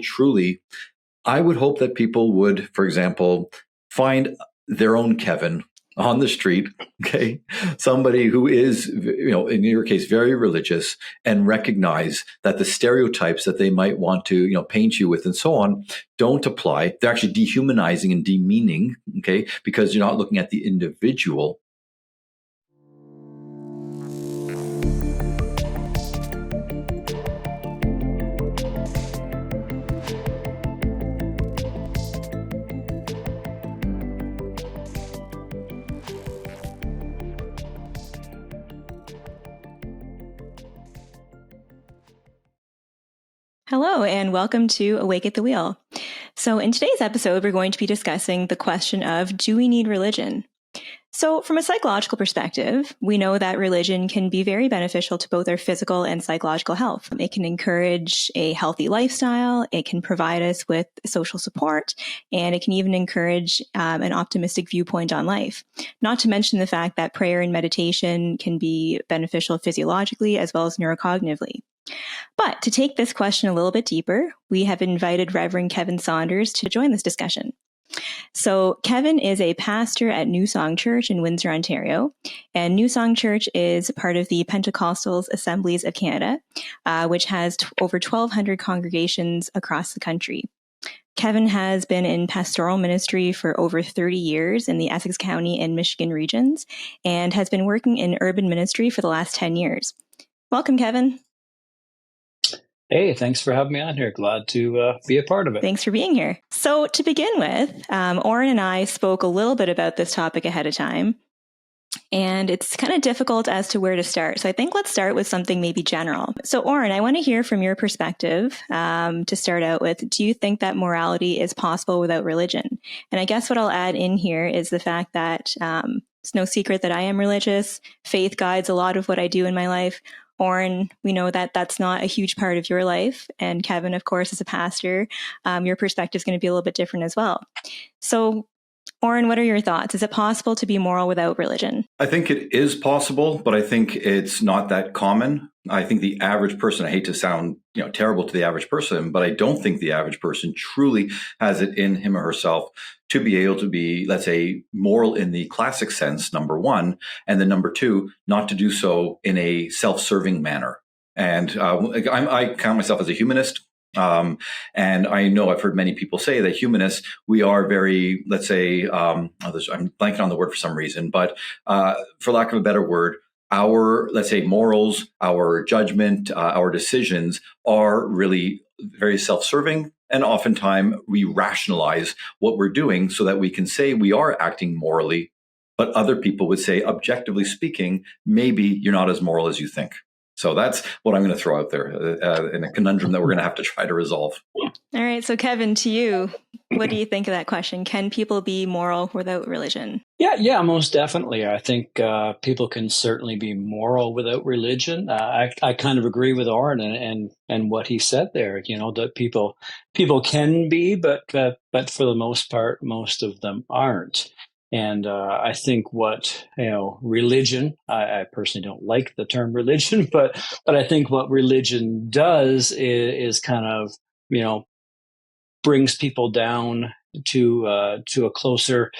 Truly, I would hope that people would, for example, find their own Kevin on the street, okay? Somebody who is, in your case, very religious, and recognize that the stereotypes that they might want to, paint you with and so on don't apply. They're actually dehumanizing and demeaning, okay? Because you're not looking at the individual. Hello, and welcome to Awake at the Wheel. So in today's episode, we're going to be discussing the question of, do we need religion? So from a psychological perspective, we know that religion can be very beneficial to both our physical and psychological health. It can encourage a healthy lifestyle, it can provide us with social support, and it can even encourage an optimistic viewpoint on life. Not to mention the fact that prayer and meditation can be beneficial physiologically as well as neurocognitively. But to take this question a little bit deeper, we have invited Reverend Kevin Saunders to join this discussion. So Kevin is a pastor at New Song Church in Windsor, Ontario, and New Song Church is part of the Pentecostal Assemblies of Canada, which has over 1,200 congregations across the country. Kevin has been in pastoral ministry for over 30 years in the Essex County and Michigan regions, and has been working in urban ministry for the last 10 years. Welcome, Kevin. Hey, thanks for having me on here. Glad to be a part of it. Thanks for being here. So to begin with, Oren and I spoke a little bit about this topic ahead of time, and it's kind of difficult as to where to start. So I think let's start with something maybe general. So Oren, I want to hear from your perspective to start out with. Do you think that morality is possible without religion? And I guess what I'll add in here is the fact that it's no secret that I am religious. Faith guides a lot of what I do in my life. Oren, we know that that's not a huge part of your life. And Kevin, of course, is a pastor. Your perspective is going to be a little bit different as well. So, Oren, what are your thoughts? Is it possible to be moral without religion? I think it is possible, but I think it's not that common. I think the average person, I hate to sound terrible to the average person, but I don't think the average person truly has it in him or herself to be able to be, let's say, moral in the classic sense, number one, and then number two, not to do so in a self-serving manner. And I count myself as a humanist. And I know I've heard many people say that humanists, we are very, let's say, I'm blanking on the word for some reason, but for lack of a better word, our, let's say, morals, our judgment, our decisions are really very self-serving. And oftentimes we rationalize what we're doing so that we can say we are acting morally, but other people would say, objectively speaking, maybe you're not as moral as you think. So that's what I'm going to throw out there in a conundrum that we're going to have to try to resolve. All right. So Kevin, to you, what do you think of that question? Can people be moral without religion? Yeah, most definitely. I think people can certainly be moral without religion. I kind of agree with Oren and what he said there. That people can be, but for the most part, most of them aren't. And I think what religion. I personally don't like the term religion, but I think what religion does is kind of brings people down to a closer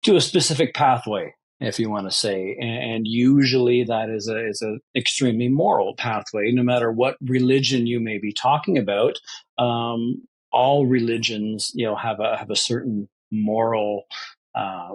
to a specific pathway, if you want to say, and usually that is a extremely moral pathway. No matter what religion you may be talking about, all religions have a certain moral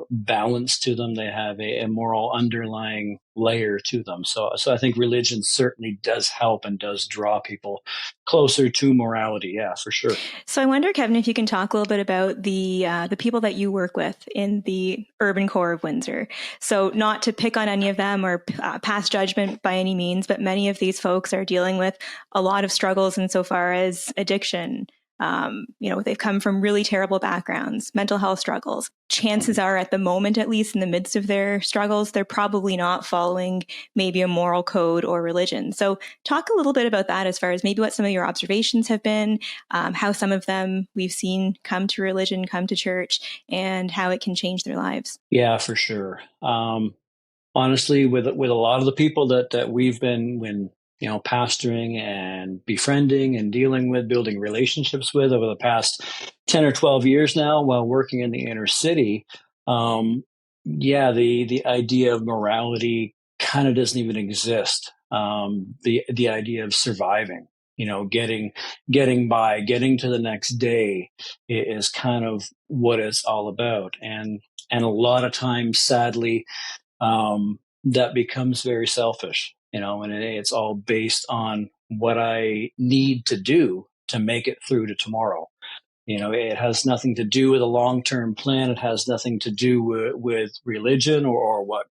balance to them. They have a moral underlying layer to them. So I think religion certainly does help and does draw people closer to morality. Yeah, for sure. So I wonder, Kevin, if you can talk a little bit about the people that you work with in the urban core of Windsor. So not to pick on any of them or pass judgment by any means, but many of these folks are dealing with a lot of struggles insofar as addiction. They've come from really terrible backgrounds, mental health struggles. Chances are, at the moment, at least in the midst of their struggles, they're probably not following maybe a moral code or religion. So talk a little bit about that as far as maybe what some of your observations have been, how some of them we've seen come to religion, come to church, and how it can change their lives. Yeah, for sure. Honestly, with a lot of the people that we've been pastoring and befriending and dealing with, building relationships with over the past 10 or 12 years now while working in the inner city. The idea of morality kind of doesn't even exist. The idea of surviving, getting by, getting to the next day is kind of what it's all about. And a lot of times, sadly, that becomes very selfish, and it's all based on what I need to do to make it through to tomorrow. It has nothing to do with a long-term plan. It has nothing to do with religion or what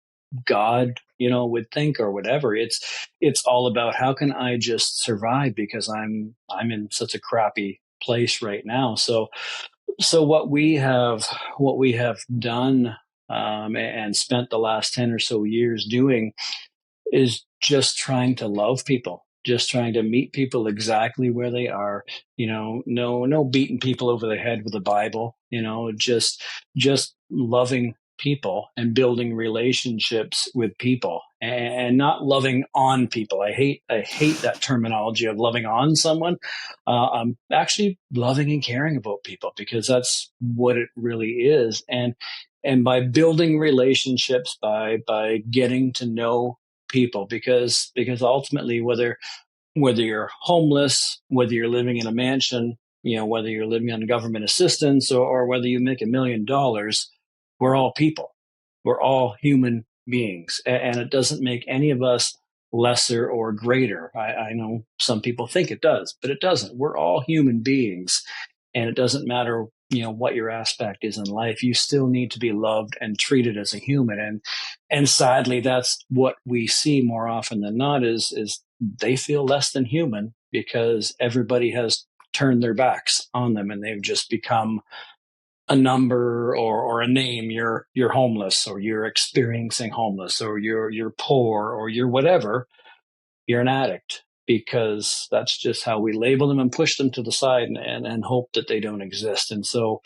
God, would think or whatever. It's all about how can I just survive because I'm in such a crappy place right now. So what we have done and spent the last 10 or so years doing is just trying to love people, just trying to meet people exactly where they are. No beating people over the head with the Bible, just loving people and building relationships with people and not loving on people. I hate that terminology of loving on someone. I'm actually loving and caring about people because that's what it really is. And by building relationships, by getting to know people, because ultimately, whether you're homeless, whether you're living in a mansion, whether you're living on government assistance or whether you make $1 million, we're all people. We're all human beings. And it doesn't make any of us lesser or greater. I know some people think it does, but it doesn't. We're all human beings. And it doesn't matter, what your aspect is in life. You still need to be loved and treated as a human. And sadly, that's what we see more often than not is they feel less than human because everybody has turned their backs on them and they've just become a number or a name. You're homeless, or you're experiencing homeless, or you're poor, or you're whatever. You're an addict, because that's just how we label them and push them to the side and hope that they don't exist. And so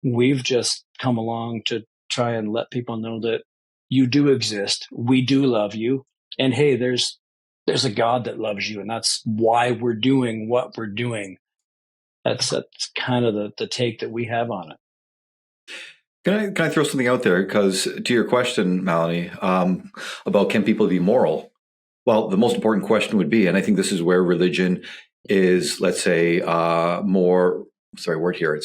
we've just come along to try and let people know that you do exist. We do love you. And hey, there's a God that loves you. And that's why we're doing what we're doing. That's kind of the take that we have on it. Can I throw something out there? Because to your question, Malini, about can people be moral? Well, the most important question would be, and I think this is where religion is, let's say, it's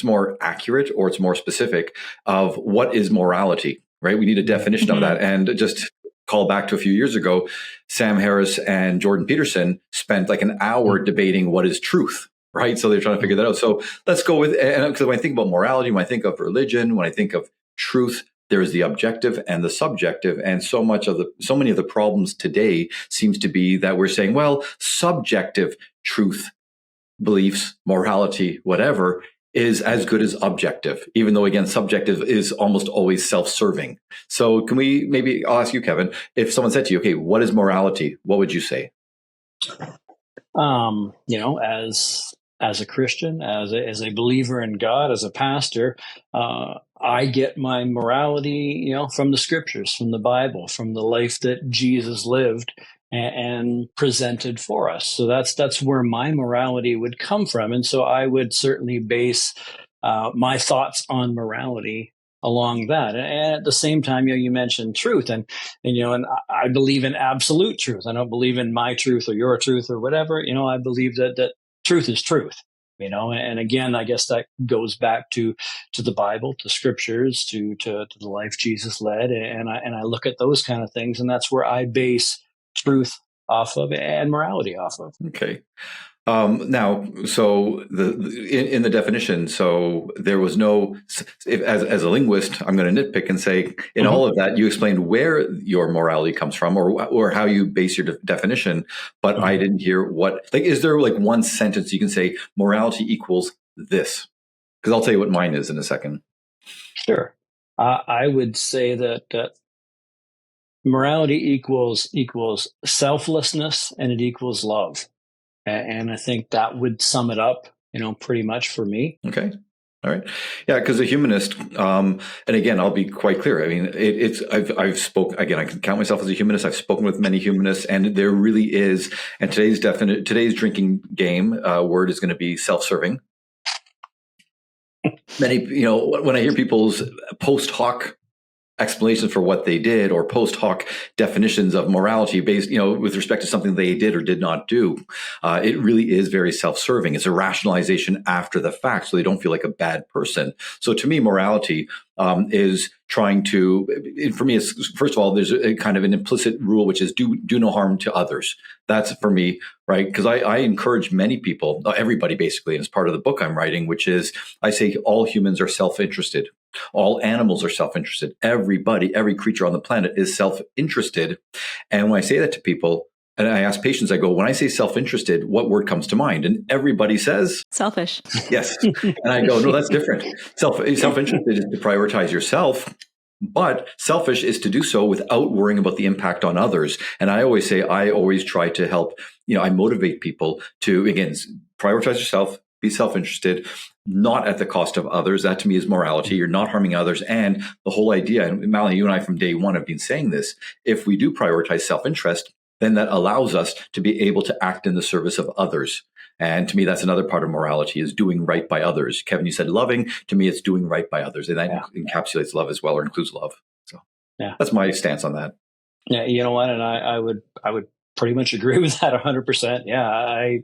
more accurate, or it's more specific of what is morality, right? We need a definition of that. And just call back to a few years ago, Sam Harris and Jordan Peterson spent like an hour debating what is truth. Right. So they're trying to figure that out. So let's go with, and because when I think about morality, when I think of religion, when I think of truth, there is the objective and the subjective. And so many of the problems today seems to be that we're saying, well, subjective truth, beliefs, morality, whatever is as good as objective, even though, again, subjective is almost always self-serving. So I'll ask you, Kevin, if someone said to you, okay, what is morality? What would you say? As a Christian, as a believer in God, as a pastor, I get my morality, from the scriptures, from the Bible, from the life that Jesus lived and presented for us. So that's where my morality would come from. And so I would certainly base my thoughts on morality along that. And at the same time, you mentioned truth, and I believe in absolute truth. I don't believe in my truth or your truth or whatever. I believe that truth is truth. And again, I guess that goes back to the Bible, to scriptures, to the life Jesus led, and I look at those kind of things, and that's where I base truth off of and morality off of. Okay. Now, so in the definition, so there was no, as a linguist, I'm going to nitpick and say, in all of that, you explained where your morality comes from, or how you base your definition, but I didn't hear is there like one sentence you can say morality equals this? Because I'll tell you what mine is in a second. Sure. I would say that morality equals selflessness, and it equals love. And I think that would sum it up, pretty much for me. Okay. All right. Yeah, because a humanist, and again, I'll be quite clear. I mean, I've spoke again. I can count myself as a humanist. I've spoken with many humanists, and there really is. And today's drinking game word is going to be self-serving. Many, when I hear people's post hoc explanations for what they did or post hoc definitions of morality based, with respect to something they did or did not do, it really is very self-serving. It's a rationalization after the fact, so they don't feel like a bad person. So to me, morality is trying to, for me, it's, first of all, there's a kind of an implicit rule, which is do no harm to others. That's for me, right? Because I encourage many people, everybody basically, and it's part of the book I'm writing, which is I say all humans are self-interested. All animals are self-interested. Everybody, every creature on the planet is self-interested. And when I say that to people, and I ask patients, I go, when I say self-interested, what word comes to mind? And everybody says selfish. Yes. And I go, no, that's different. Self-interested is to prioritize yourself, but selfish is to do so without worrying about the impact on others. And I always say, I always try to help, I motivate people to, again, prioritize yourself, be self-interested, not at the cost of others. That to me is morality. You're not harming others. And the whole idea, and Malini, you and I from day one have been saying this, if we do prioritize self-interest, then that allows us to be able to act in the service of others. And to me, that's another part of morality, is doing right by others. Kevin, you said loving. To me, it's doing right by others. And that encapsulates love as well, or includes love. So that's my stance on that. Yeah, you know what? And I would pretty much agree with that 100%. Yeah, I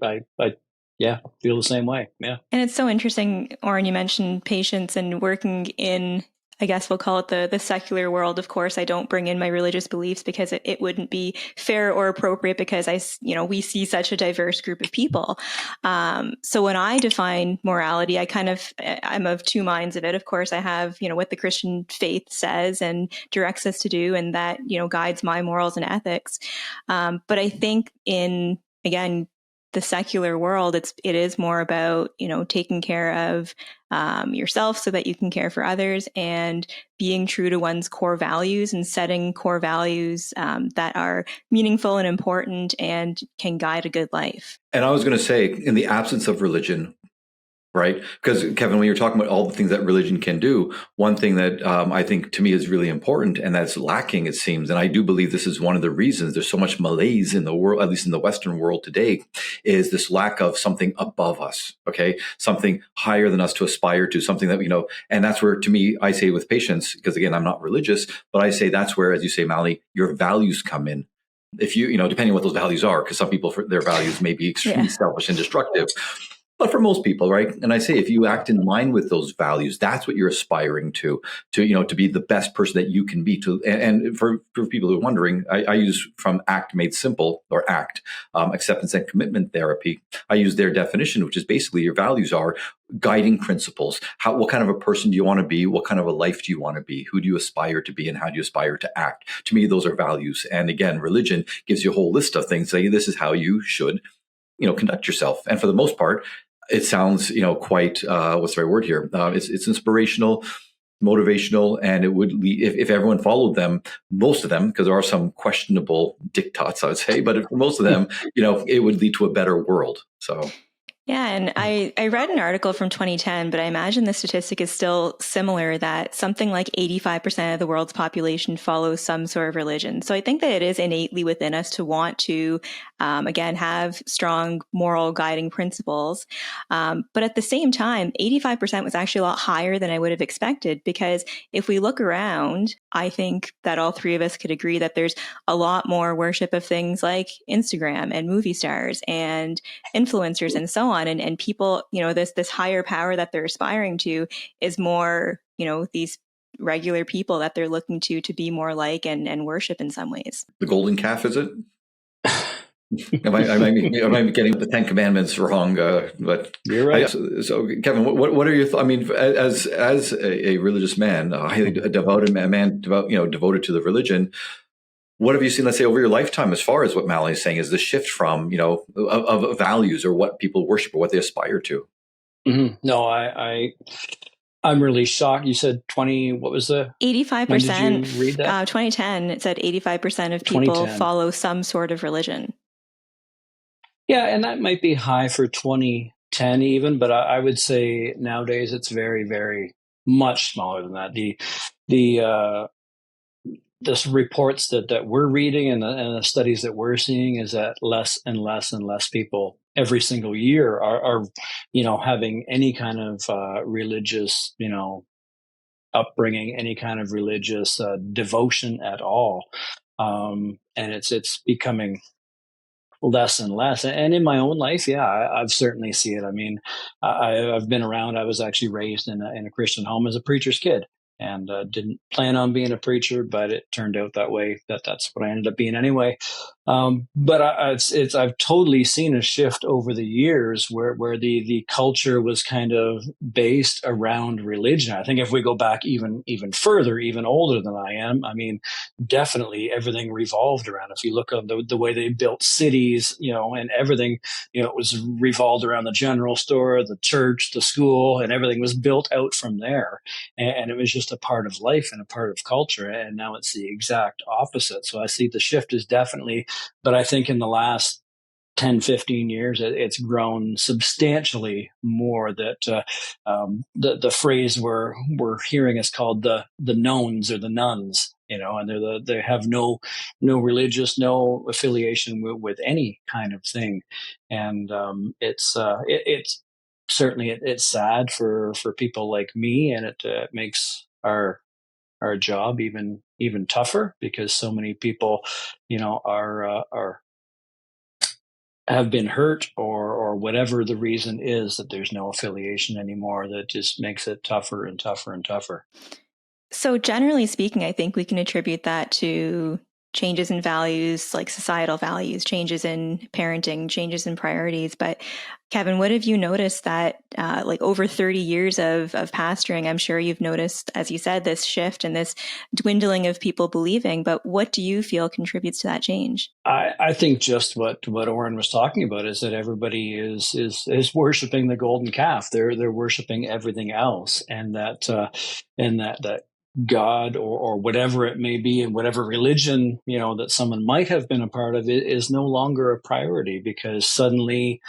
feel the same way. Yeah. And it's so interesting, Oren, you mentioned patience and working in, I guess we'll call it the secular world. Of course, I don't bring in my religious beliefs because it wouldn't be fair or appropriate, because we see such a diverse group of people. So when I define morality, I'm of two minds of it. Of course, I have, what the Christian faith says and directs us to do, and that, guides my morals and ethics. But I think in, again, the secular world, it is more about, taking care of yourself so that you can care for others, and being true to one's core values and setting core values that are meaningful and important and can guide a good life. And I was going to say, in the absence of religion, right? Because Kevin, when you're talking about all the things that religion can do, one thing that I think to me is really important, and that's lacking, it seems, and I do believe this is one of the reasons there's so much malaise in the world, at least in the Western world today, is this lack of something above us, okay? Something higher than us to aspire to, something that, and that's where, to me, I say with patients, because again, I'm not religious, but I say that's where, as you say, Malini, your values come in. If you, depending on what those values are, because some people, their values may be extremely selfish and destructive. But for most people, right? And I say, if you act in line with those values, that's what you're aspiring to be the best person that you can be. And for people who are wondering, I use from ACT Made Simple, or ACT, Acceptance and Commitment Therapy. I use their definition, which is basically your values are guiding principles. What kind of a person do you want to be? What kind of a life do you want to be? Who do you aspire to be? And how do you aspire to act? To me, those are values. And again, religion gives you a whole list of things saying this is how you should, conduct yourself. And for the most part, it sounds, quite, what's the right word here? It's inspirational, motivational, and it would lead, if everyone followed them, most of them, because there are some questionable diktats, I would say, but for most of them, it would lead to a better world. So. Yeah, and I read an article from 2010, but I imagine the statistic is still similar, that something like 85% of the world's population follows some sort of religion. So I think that it is innately within us to want to, again, have strong moral guiding principles. But at the same time, 85% was actually a lot higher than I would have expected, because if we look around, I think that all three of us could agree that there's a lot more worship of things like Instagram and movie stars and influencers and so on. And people, this higher power that they're aspiring to is more, these regular people that they're looking to be more like and worship in some ways. The golden calf, is it? Am I getting the Ten Commandments wrong? But you're right. So Kevin, what are your thoughts? I mean, as a religious man, a highly devoted man, devoted to the religion, what have you seen, let's say, over your lifetime, as far as what Malini is saying, is the shift from, of values, or what people worship or what they aspire to? Mm-hmm. No, I'm really shocked. You said 20, what was the 85%? When did you read that? 2010, it said 85% of people follow some sort of religion. Yeah, and that might be high for 2010. 10 even, but I would say nowadays it's very, very much smaller than that. The reports that we're reading and the studies that we're seeing is that less and less and less people every single year are having any kind of religious, upbringing, any kind of religious devotion at all. And it's becoming less and less. And in my own life, yeah, I've certainly seen it. I mean, I've been around. I was actually raised in a Christian home as a preacher's kid, and didn't plan on being a preacher, but it turned out that way. That's what I ended up being anyway. But I've totally seen a shift over the years where the culture was kind of based around religion. I think if we go back even further, even older than I am, I mean, definitely everything revolved around. If you look at the way they built cities, and everything, it was revolved around the general store, the church, the school, and everything was built out from there. And it was just a part of life and a part of culture. And now it's the exact opposite. So I see the shift is definitely, but I think in the last 10, 15 years, it's grown substantially more. That the phrase we're hearing is called the nones or the nuns, and they have no religious, no affiliation with any kind of thing. And it's certainly it's sad for people like me, and it makes our job even tougher, because so many people, are have been hurt, or whatever the reason is, that there's no affiliation anymore. That just makes it tougher and tougher and tougher. So generally speaking, I think we can attribute that to changes in values, like societal values, changes in parenting, changes in priorities. But Kevin, what have you noticed that like over 30 years of pastoring, I'm sure you've noticed, as you said, this shift and this dwindling of people believing, but what do you feel contributes to that change? I think just what Oren was talking about is that everybody is worshiping the golden calf. They're worshiping everything else, and that God or whatever it may be, and whatever religion that someone might have been a part of, it is no longer a priority, because suddenly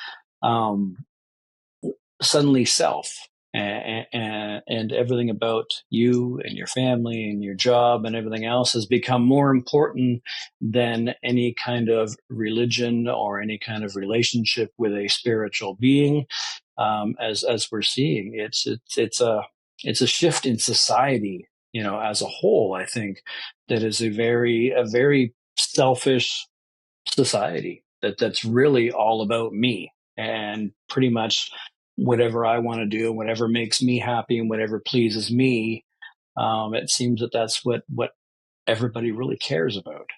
self and everything about you and your family and your job and everything else has become more important than any kind of religion or any kind of relationship with a spiritual being. As we're seeing, it's a shift in society, as a whole. I think that is a very selfish society that's really all about me, and pretty much whatever I want to do, whatever makes me happy and whatever pleases me. It seems that that's what everybody really cares about.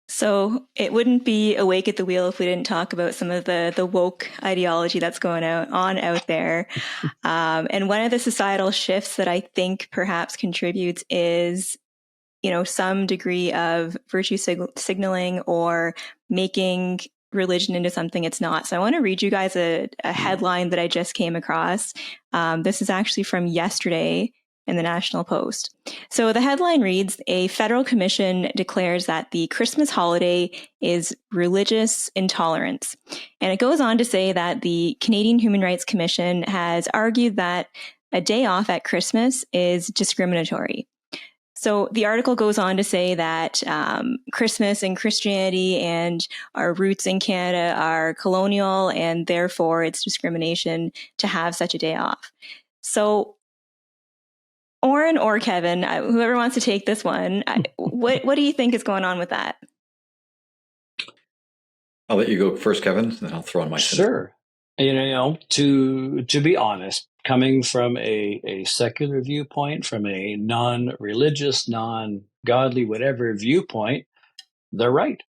So it wouldn't be Awake at the Wheel if we didn't talk about some of the woke ideology that's going on out there. And one of the societal shifts that I think perhaps contributes is, some degree of virtue signaling, or making religion into something it's not. So I want to read you guys a headline that I just came across. This is actually from yesterday in the National Post. So the headline reads, "A federal commission declares that the Christmas holiday is religious intolerance." And it goes on to say that the Canadian Human Rights Commission has argued that a day off at Christmas is discriminatory. So the article goes on to say that Christmas and Christianity and our roots in Canada are colonial, and therefore it's discrimination to have such a day off. So Oren or Kevin, whoever wants to take this one, what do you think is going on with that? I'll let you go first, Kevin, then I'll throw in my Sure. To be honest, coming from a secular viewpoint, from a non-religious, non-godly, whatever viewpoint, they're right.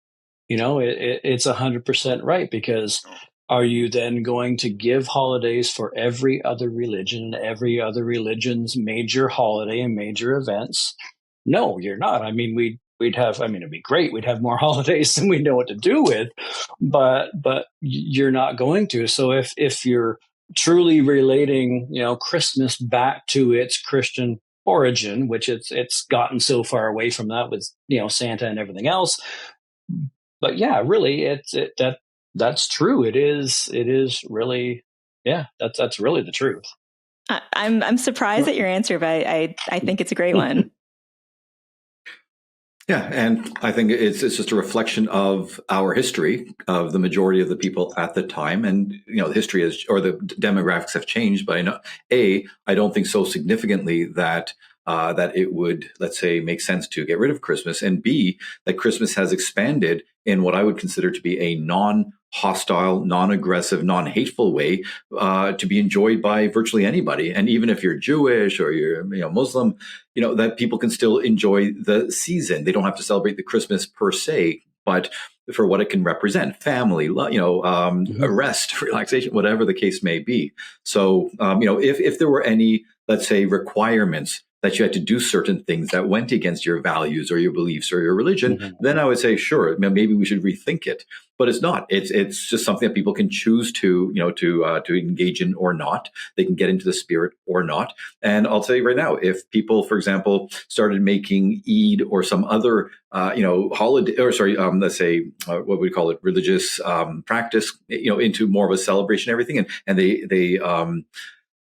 It's 100% right, because are you then going to give holidays for every other religion, every other religion's major holiday and major events? No, you're not. I mean, we'd have, it'd be great. We'd have more holidays than we know what to do with, but you're not going to. So if you're truly relating, Christmas back to its Christian origin, which it's gotten so far away from that with, Santa and everything else. But yeah, really, that's true. It is really Yeah, that's really the truth. I'm surprised at your answer, but I think it's a great one. Yeah, and I think it's just a reflection of our history, of the majority of the people at the time, and the history is, or the demographics have changed. But I don't think so significantly that that it would, let's say, make sense to get rid of Christmas, and B, that Christmas has expanded in what I would consider to be a non-hostile, non-aggressive, non-hateful way to be enjoyed by virtually anybody, and even if you're Jewish or you're Muslim, that people can still enjoy the season. They don't have to celebrate the Christmas per se, but for what it can represent, family, rest, relaxation, whatever the case may be. So, if there were any, let's say, requirements that you had to do certain things that went against your values or your beliefs or your religion, then I would say, sure, maybe we should rethink it. But it's not. It's just something that people can choose to engage in or not. They can get into the spirit or not. And I'll tell you right now, if people, for example, started making Eid or some other holiday, or sorry, let's say what we call it, religious practice, into more of a celebration, and everything, and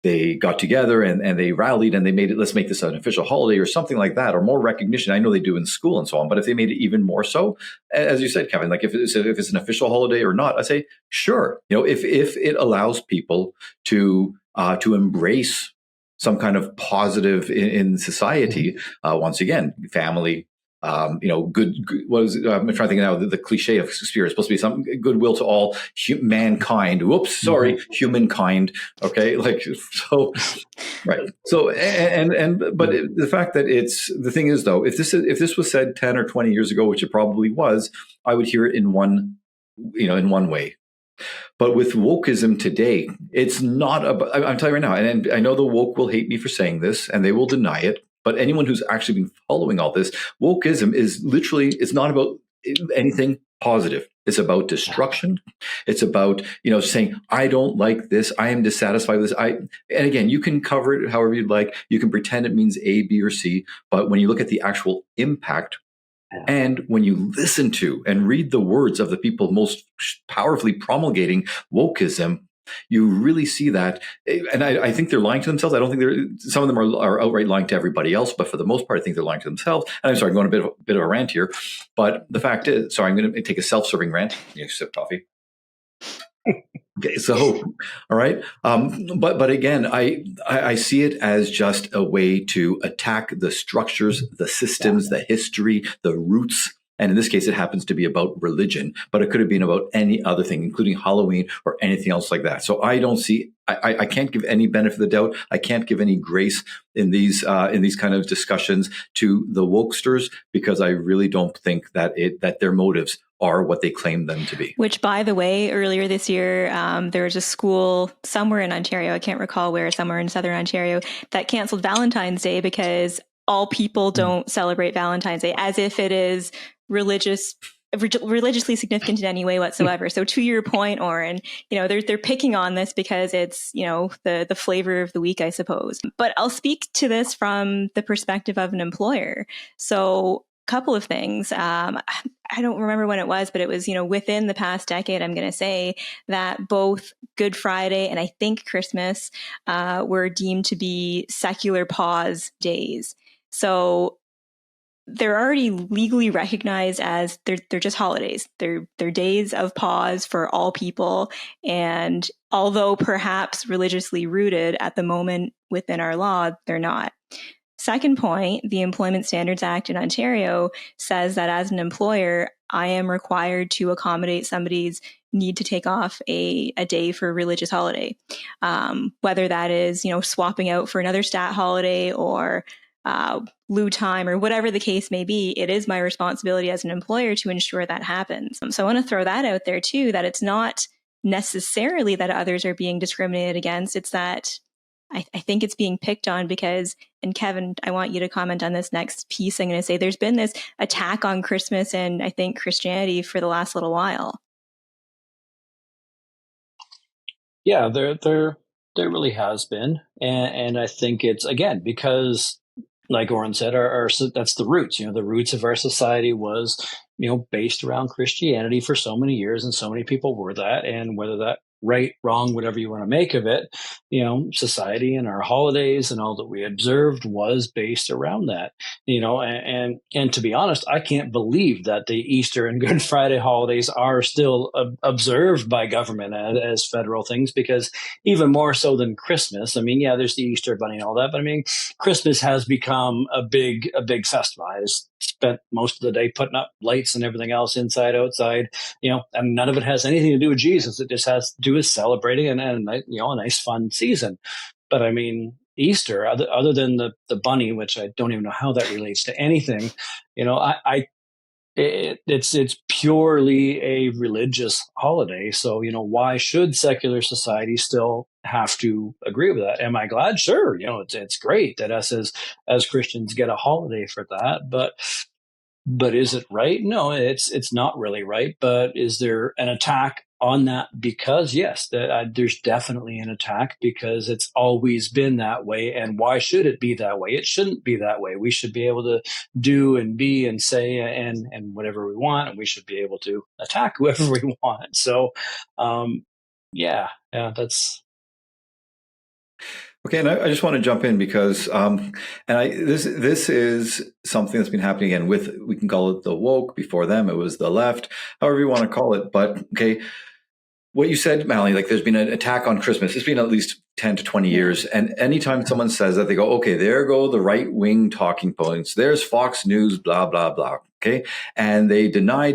they got together and they rallied and they made it, let's make this an official holiday or something like that, or more recognition. I know they do in school and so on, but if they made it even more so, as you said, Kevin, like if it's an official holiday or not, I say, sure. If it allows people to embrace some kind of positive in society, once again, family, good. What is it? I'm trying to think now. The cliche of spirit is supposed to be some goodwill to all mankind. Whoops, sorry, humankind. Okay, so, right. So but the fact that the thing is though, if this was said 10 or 20 years ago, which it probably was, I would hear it in one way. But with wokeism today, it's not about, I'm telling you right now, and I know the woke will hate me for saying this and they will deny it, but anyone who's actually been following all this, wokeism is literally, it's not about anything positive. It's about destruction. It's about, saying, I don't like this. I am dissatisfied with this. And again, you can cover it however you'd like. You can pretend it means A, B, or C. But when you look at the actual impact, and when you listen to and read the words of the people most powerfully promulgating wokeism, you really see that. And I think they're lying to themselves. I don't think some of them are outright lying to everybody else, but for the most part, I think they're lying to themselves. And I'm sorry, I'm going a bit of a rant here, but the fact is, sorry, I'm going to take a self-serving rant. You sip coffee. Okay, so all right, but again, I see it as just a way to attack the structures, the systems, the history, the roots. And in this case, it happens to be about religion, but it could have been about any other thing, including Halloween or anything else like that. So I don't see, I can't give any benefit of the doubt. I can't give any grace in these kind of discussions to the wokesters, because I really don't think that their motives are what they claim them to be. Which, by the way, earlier this year, there was a school somewhere in Ontario, I can't recall where, somewhere in southern Ontario, that canceled Valentine's Day because all people don't celebrate Valentine's Day, as if it is religiously significant in any way whatsoever. So to your point, Oren, they're picking on this because it's, the flavor of the week, I suppose. But I'll speak to this from the perspective of an employer. So couple of things. I don't remember when it was, but it was, within the past decade, I'm going to say that both Good Friday and I think Christmas were deemed to be secular pause days. So they're already legally recognized as they're just holidays. They're days of pause for all people. And although perhaps religiously rooted at the moment within our law, they're not. Second point, the Employment Standards Act in Ontario says that as an employer, I am required to accommodate somebody's need to take off a day for a religious holiday. Whether that is, swapping out for another stat holiday or loo time or whatever the case may be, it is my responsibility as an employer to ensure that happens. So I want to throw that out there too, that it's not necessarily that others are being discriminated against. It's that I think it's being picked on because, and Kevin, I want you to comment on this next piece. I'm going to say there's been this attack on Christmas and I think Christianity for the last little while. Yeah, there really has been. And I think it's, again, because like Oren said, that's the roots. The roots of our society was, based around Christianity for so many years, and so many people were that. And whether that right, wrong, whatever you want to make of it, society and our holidays and all that we observed was based around that, and to be honest, I can't believe that the Easter and Good Friday holidays are still observed by government as federal things, because even more so than Christmas. I mean, yeah, there's the Easter bunny and all that, but I mean, Christmas has become a big festival. I just spent most of the day putting up lights and everything else inside, outside, and none of it has anything to do with Jesus. It just has to do with celebrating and a nice fun season. But I mean, Easter, other than the bunny, which I don't even know how that relates to anything, it's purely a religious holiday. So, why should secular society still have to agree with that? Am I glad? Sure. It's great that us as Christians get a holiday for that, but is it right? No, it's not really right. But is there an attack on that? Because yes, there's definitely an attack, because it's always been that way. And why should it be that way? It shouldn't be that way. We should be able to do and be and say and whatever we want, and we should be able to attack whoever we want. So, that's. Okay, and I just want to jump in because, this is something that's been happening again with, we can call it the woke. Before them, it was the left, however you want to call it. But okay, what you said, Malini, like there's been an attack on Christmas. It's been at least 10 to 20 years. And anytime someone says that, they go, okay, there go the right wing talking points. There's Fox News, blah, blah, blah. Okay. And they deny.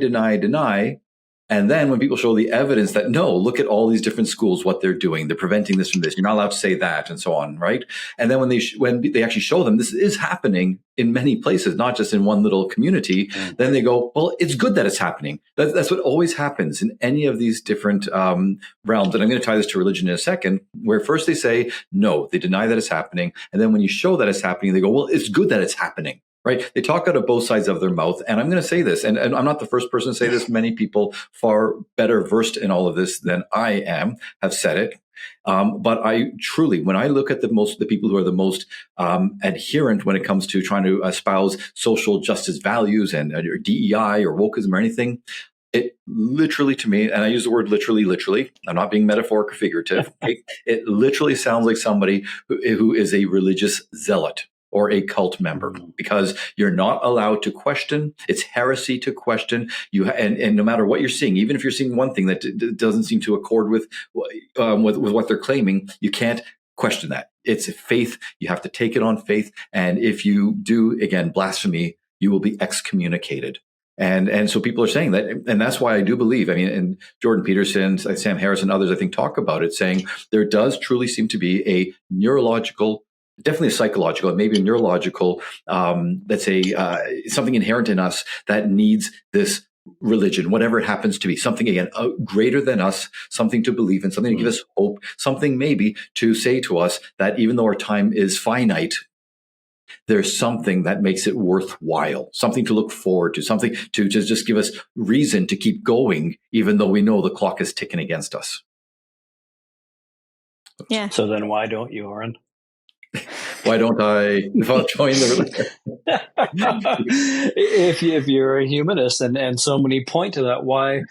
And then when people show the evidence that, no, look at all these different schools, what they're doing, they're preventing this from this, you're not allowed to say that, and so on, right? And then when they actually show them this is happening in many places, not just in one little community, then they go, well, it's good that it's happening. That's what always happens in any of these different realms. And I'm going to tie this to religion in a second, where first they say, no, they deny that it's happening. And then when you show that it's happening, they go, well, it's good that it's happening. Right. They talk out of both sides of their mouth. And I'm going to say this, and I'm not the first person to say this. Many people far better versed in all of this than I am have said it. But I truly, when I look at the people who are the most adherent when it comes to trying to espouse social justice values and or DEI or wokeism or anything, it literally, to me, and I use the word literally, I'm not being metaphoric or figurative. It literally sounds like somebody who is a religious zealot or a cult member, because you're not allowed to question. It's heresy to question. And no matter what you're seeing, even if you're seeing one thing that doesn't seem to accord with what they're claiming, you can't question that. It's faith. You have to take it on faith. And if you do, again, blasphemy, you will be excommunicated. And so people are saying that, and that's why I do believe, I mean, and Jordan Peterson, Sam Harris, and others, I think, talk about it, saying there does truly seem to be a neurological, definitely a psychological, maybe a neurological, let's say, something inherent in us that needs this religion, whatever it happens to be, something, again, greater than us, something to believe in, something to give us hope, something maybe to say to us that even though our time is finite, there's something that makes it worthwhile, something to look forward to, something to just give us reason to keep going, even though we know the clock is ticking against us. Yeah. So then why don't you, Oren? Why don't I join the religion? if you're a humanist and so many point to that, why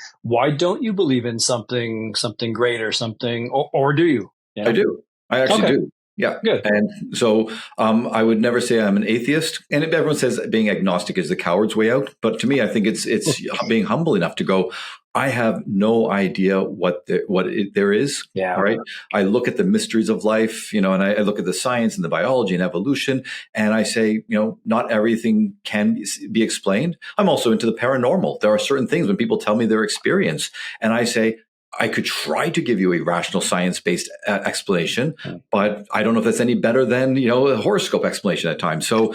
don't you believe in something greater, something, or do you? Yeah. I do. I actually do. Yeah. Good. And so I would never say I'm an atheist. And everyone says being agnostic is the coward's way out. But to me, I think it's being humble enough to go, I have no idea what there is. Yeah. All right. I look at the mysteries of life, and I look at the science and the biology and evolution, and I say, not everything can be explained. I'm also into the paranormal. There are certain things when people tell me their experience, and I say, I could try to give you a rational science-based explanation, but I don't know if that's any better than, a horoscope explanation at times. So,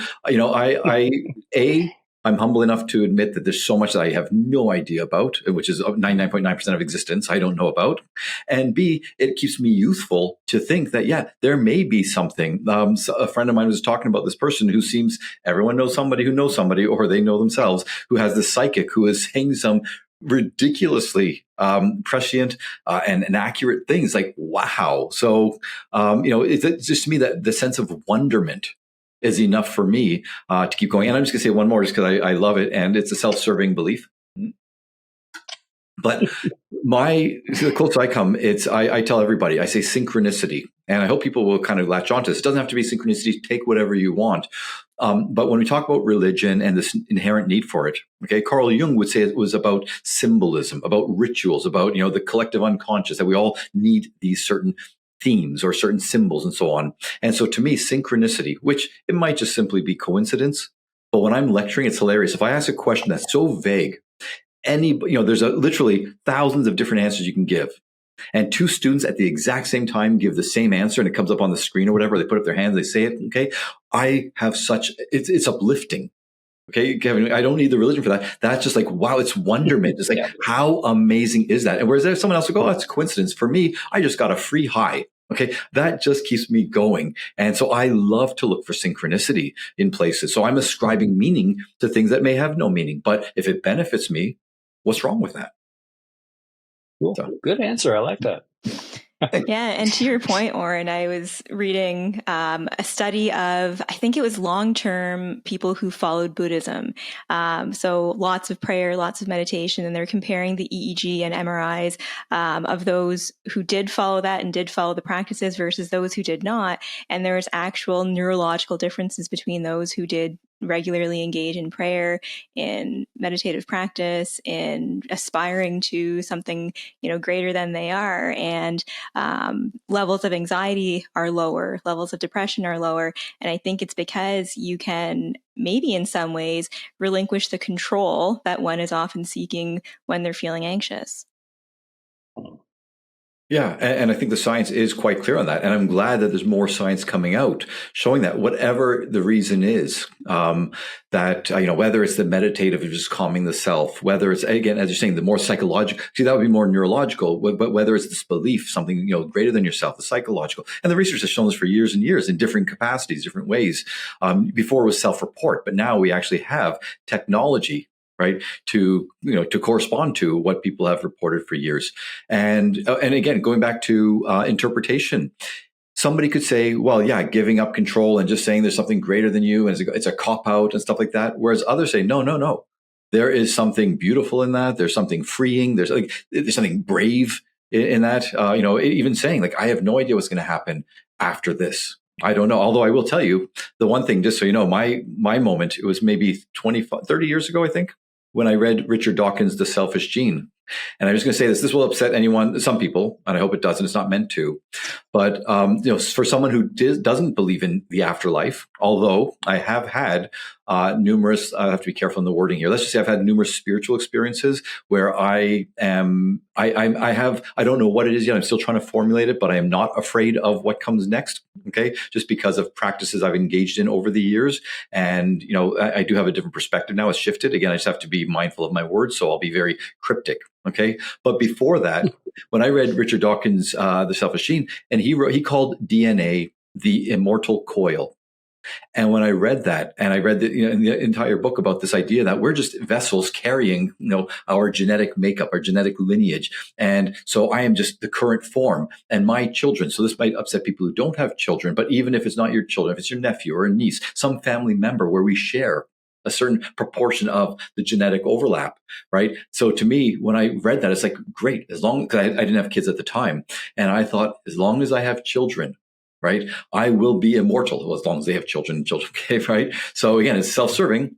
I'm humble enough to admit that there's so much that I have no idea about, which is 99.9% of existence I don't know about. And B, it keeps me youthful to think that, yeah, there may be something. So a friend of mine was talking about this person who seems, everyone knows somebody who knows somebody, or they know themselves, who has this psychic who is saying some ridiculously prescient and inaccurate things. Like, wow. So, it's just to me that the sense of wonderment is enough for me to keep going. And I'm just going to say one more just because I love it. And it's a self-serving belief. But the closer I come, I tell everybody, I say synchronicity. And I hope people will kind of latch onto this. It doesn't have to be synchronicity. Take whatever you want. But when we talk about religion and this inherent need for it, okay, Carl Jung would say it was about symbolism, about rituals, about, the collective unconscious, that we all need these certain themes or certain symbols and so on. And so to me, synchronicity, which it might just simply be coincidence, but when I'm lecturing, it's hilarious. If I ask a question that's so vague, there's literally thousands of different answers you can give. And two students at the exact same time give the same answer and it comes up on the screen or whatever. They put up their hands, they say it. Okay. I have it's uplifting. Okay, Kevin, I don't need the religion for that. That's just like, wow, it's wonderment. It's like, how amazing is that? And whereas there's someone else will go, oh, that's a coincidence. For me, I just got a free high. Okay, that just keeps me going. And so I love to look for synchronicity in places. So I'm ascribing meaning to things that may have no meaning. But if it benefits me, what's wrong with that? Cool. So. Good answer. I like that. Yeah. And to your point, Oren, I was reading a study of, I think it was long-term people who followed Buddhism. So lots of prayer, lots of meditation, and they're comparing the EEG and MRIs of those who did follow that and did follow the practices versus those who did not. And there was actual neurological differences between those who did regularly engage in prayer, in meditative practice, in aspiring to something, greater than they are. And levels of anxiety are lower, levels of depression are lower. And I think it's because you can maybe in some ways relinquish the control that one is often seeking when they're feeling anxious. Yeah, and I think the science is quite clear on that. And I'm glad that there's more science coming out showing that whatever the reason is, that, whether it's the meditative of just calming the self, whether it's, again, as you're saying, the more psychological, that would be more neurological, but whether it's this belief, something, greater than yourself, the psychological. And the research has shown this for years and years in different capacities, different ways. Before it was self-report, but now we actually have technology, right, to correspond to what people have reported for years. And again, going back to interpretation, somebody could say, well, yeah, giving up control and just saying there's something greater than you, and it's a cop out and stuff like that. Whereas others say, no. There is something beautiful in that. There's something freeing. There's something brave in that. Even saying like, I have no idea what's going to happen after this. I don't know. Although I will tell you the one thing, just so you know, my moment, it was maybe 30 years ago, I think, when I read Richard Dawkins' The Selfish Gene. And I'm just going to say this will upset some people, and I hope it doesn't. It's not meant to. But, for someone who doesn't believe in the afterlife, although I have had numerous, I have to be careful in the wording here. Let's just say I've had numerous spiritual experiences where I don't know what it is yet. I'm still trying to formulate it, but I am not afraid of what comes next. Okay. Just because of practices I've engaged in over the years. And, I do have a different perspective now. It's shifted. Again, I just have to be mindful of my words. So I'll be very cryptic. Okay. But before that, when I read Richard Dawkins' The Selfish Gene, and he called DNA the immortal coil. And when I read that, and I read in the entire book about this idea that we're just vessels carrying, our genetic makeup, our genetic lineage. And so I am just the current form and my children. So this might upset people who don't have children, but even if it's not your children, if it's your nephew or a niece, some family member where we share a certain proportion of the genetic overlap, right? So to me, when I read that, it's like, great, as long as I didn't have kids at the time. And I thought, as long as I have children, right, I will be immortal. Well, as long as they have children, okay, right? So again, it's self-serving,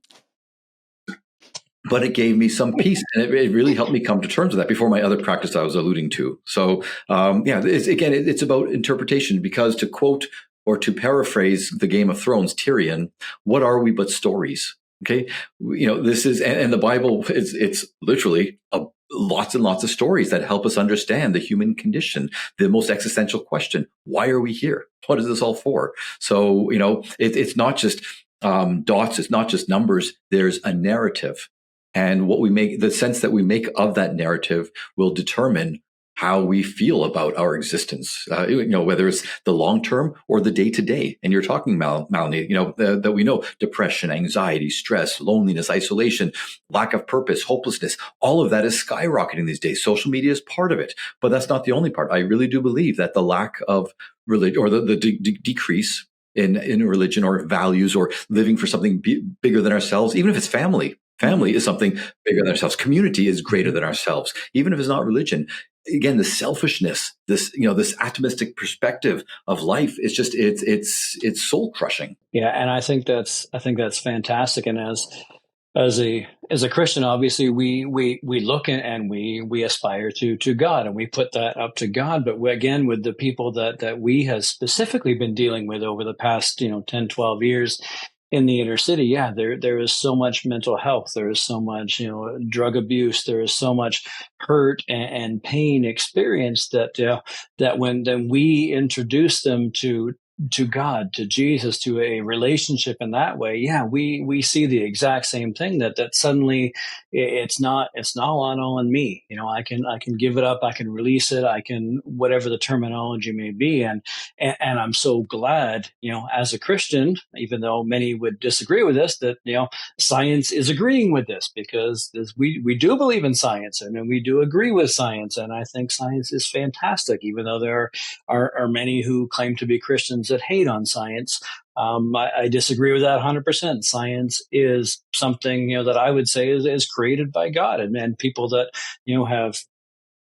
but it gave me some peace, and it really helped me come to terms with that before my other practice I was alluding to. So it's about interpretation, because to quote or to paraphrase the Game of Thrones, Tyrion, what are we but stories? Okay, this is, and the Bible it's literally lots and lots of stories that help us understand the human condition, the most existential question: why are we here? What is this all for? So it's not just dots, it's not just numbers. There's a narrative, and what we make, the sense that we make of that narrative, will determine how we feel about our existence, whether it's the long term or the day to day. And you're talking, Malini, that we know depression, anxiety, stress, loneliness, isolation, lack of purpose, hopelessness, all of that is skyrocketing these days. Social media is part of it, but that's not the only part. I really do believe that the lack of religion, or the decrease in religion or values or living for something bigger than ourselves, even if it's family, Family is something bigger than ourselves. Community is greater than ourselves, even if it's not religion. Again, the selfishness, this this atomistic perspective of life, it's just it's soul crushing. Yeah, and I think that's fantastic. And as a Christian, obviously we look and we aspire to God, and we put that up to God. But again, with the people that we have specifically been dealing with over the past 10, 12 years in the inner city, yeah, there is so much mental health, there is so much drug abuse, there is so much hurt and pain experienced that when then we introduce them to God, to Jesus, to a relationship in that way, yeah, we see the exact same thing, that suddenly it's not all on me. I can give it up, I can release it, I can, whatever the terminology may be, and I'm so glad, as a Christian, even though many would disagree with this, that science is agreeing with this, because we do believe in science, and we do agree with science, and I think science is fantastic, even though there are many who claim to be Christians that hate on science. I disagree with that 100%. Science is something that I would say is created by God, and people that have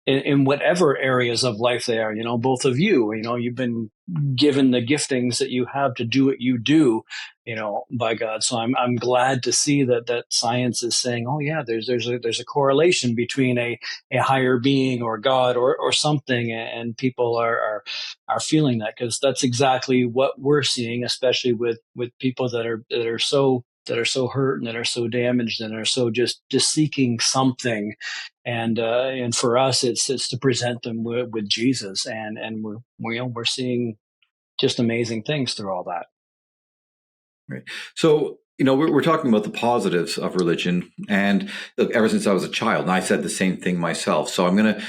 in whatever areas of life they are. Both of you've been given the giftings that you have to do what you do, by God. So I'm glad to see that science is saying, oh yeah, there's a correlation between a higher being or God or something, and people are feeling that, because that's exactly what we're seeing, especially with people that are so hurt and that are so damaged and are so just seeking something. And for us, it's to present them with Jesus, and we're seeing just amazing things through all that. Right. So, we're talking about the positives of religion. And look, ever since I was a child, and I said the same thing myself. So I'm going to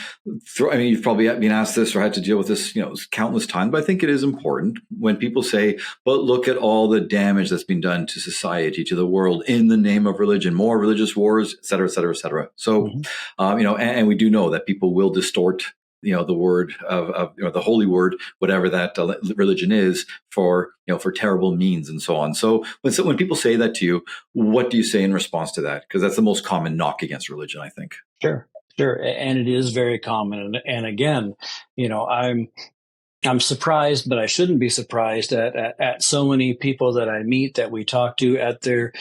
throw, you've probably been asked this or had to deal with this, countless times, but I think it is important when people say, but look at all the damage that's been done to society, to the world in the name of religion, more religious wars, et cetera, et cetera, et cetera. So, and we do know that people will distort the word of the holy word, whatever that religion is, for terrible means and so on. So when people say that to you, what do you say in response to that? Because that's the most common knock against religion, I think. Sure. And it is very common. And again, I'm surprised, but I shouldn't be surprised at so many people that I meet, that we talk to, at their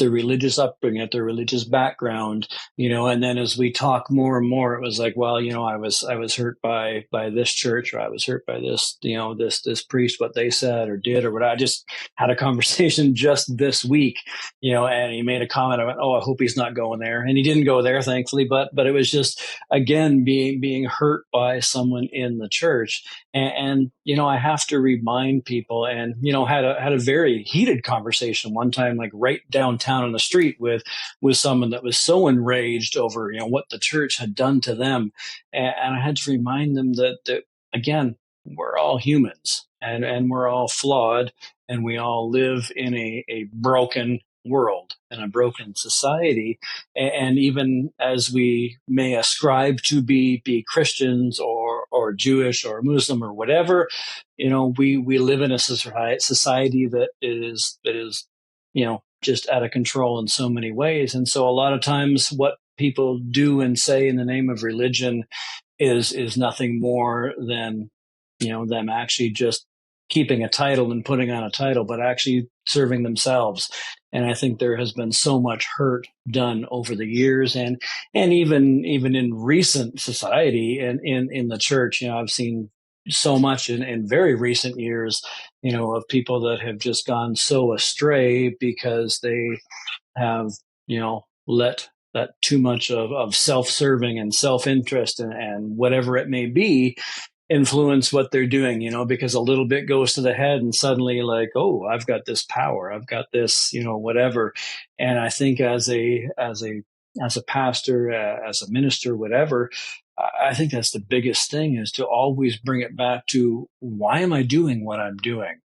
religious upbringing, at their religious background, and then as we talk more and more, it was like, well, I was hurt by this church, or I was hurt by this, this priest, what they said or did, or what. I just had a conversation just this week, and he made a comment. I went, oh, I hope he's not going there. And he didn't go there, thankfully, but it was just, again, being hurt by someone in the church. And I have to remind people, and had a very heated conversation one time, like right downtown on the street, with someone that was so enraged over what the church had done to them, and I had to remind them that again, we're all humans, and we're all flawed, and we all live in a broken world and a broken society. And even as we may ascribe to be Christians or Jewish or Muslim or whatever, we live in a society that is just out of control in so many ways. And so a lot of times what people do and say in the name of religion is nothing more than them actually just keeping a title and putting on a title, but actually serving themselves. And I think there has been so much hurt done over the years, and even in recent society and in the church. I've seen so much in very recent years, of people that have just gone so astray because they have, let that too much of self-serving and self-interest and whatever it may be influence what they're doing, because a little bit goes to the head and suddenly, like, oh, I've got this power, I've got this, whatever. And I think as a pastor, as a minister, whatever, I think that's the biggest thing, is to always bring it back to, why am I doing what I'm doing?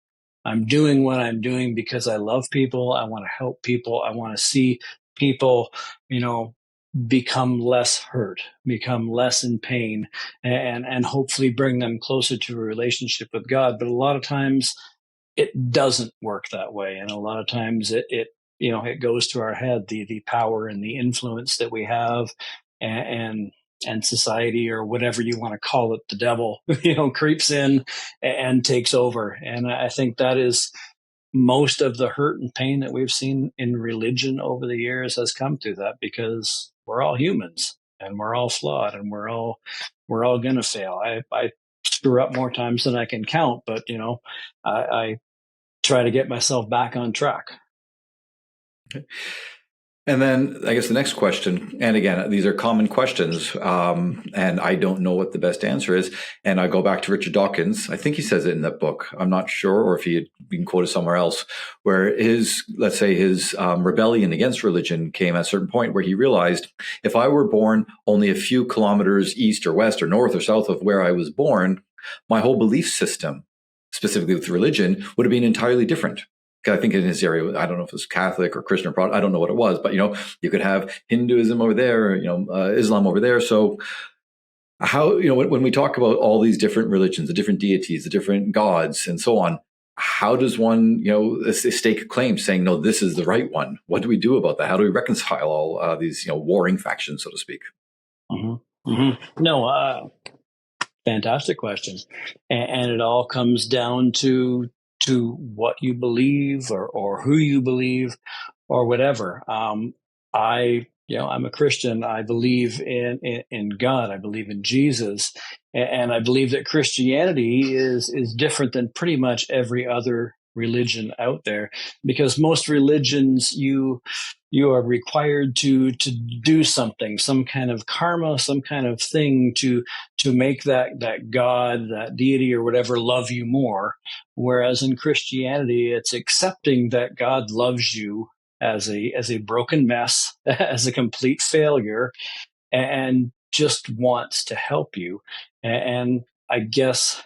I'm doing what I'm doing because I love people. I want to help people. I want to see people, become less hurt, become less in pain, and hopefully bring them closer to a relationship with God. But a lot of times it doesn't work that way. And a lot of times it it goes to our head, the power and the influence that we have, and society, or whatever you want to call it, the devil, creeps in and takes over. And I think that is most of the hurt and pain that we've seen in religion over the years has come through that, because we're all humans and we're all flawed and we're all going to fail. I screw up more times than I can count, but I try to get myself back on track. Okay. And then I guess the next question, and again, these are common questions, and I don't know what the best answer is. And I go back to Richard Dawkins. I think he says it in that book. I'm not sure, or if he had been quoted somewhere else, where his rebellion against religion came at a certain point where he realized, if I were born only a few kilometers east or west or north or south of where I was born, my whole belief system, specifically with religion, would have been entirely different. I think in his area, I don't know if it was Catholic or Christian or Protestant, I don't know what it was, but you could have Hinduism over there, Islam over there. So how, when we talk about all these different religions, the different deities, the different gods, and so on, how does one, stake a claim saying, no, this is the right one? What do we do about that? How do we reconcile all these, warring factions, so to speak? Mm-hmm. Mm-hmm. No, fantastic question. And it all comes down to what you believe, or who you believe, or whatever. I'm a Christian. I believe in God. I believe in Jesus, and I believe that Christianity is different than pretty much every other religion out there, because most religions you are required to do something, some kind of karma, some kind of thing to make that God, that deity or whatever, love you more. Whereas in Christianity, it's accepting that God loves you as a broken mess, as a complete failure, and just wants to help you. And I guess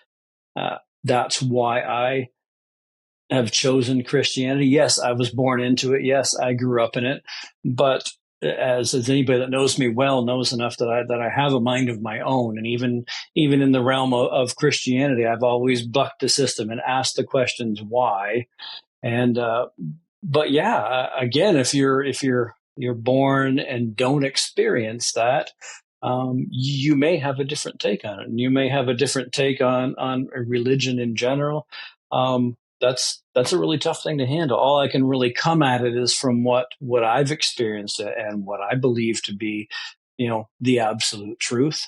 that's why I have chosen Christianity. Yes, I was born into it. Yes, I grew up in it. But as anybody that knows me well knows enough that I have a mind of my own. And even in the realm of Christianity, I've always bucked the system and asked the questions why. And but yeah, again, if you're born and don't experience that, you may have a different take on it, and you may have a different take on religion in general. That's a really tough thing to handle. All I can really come at it is from what I've experienced and what I believe to be, the absolute truth.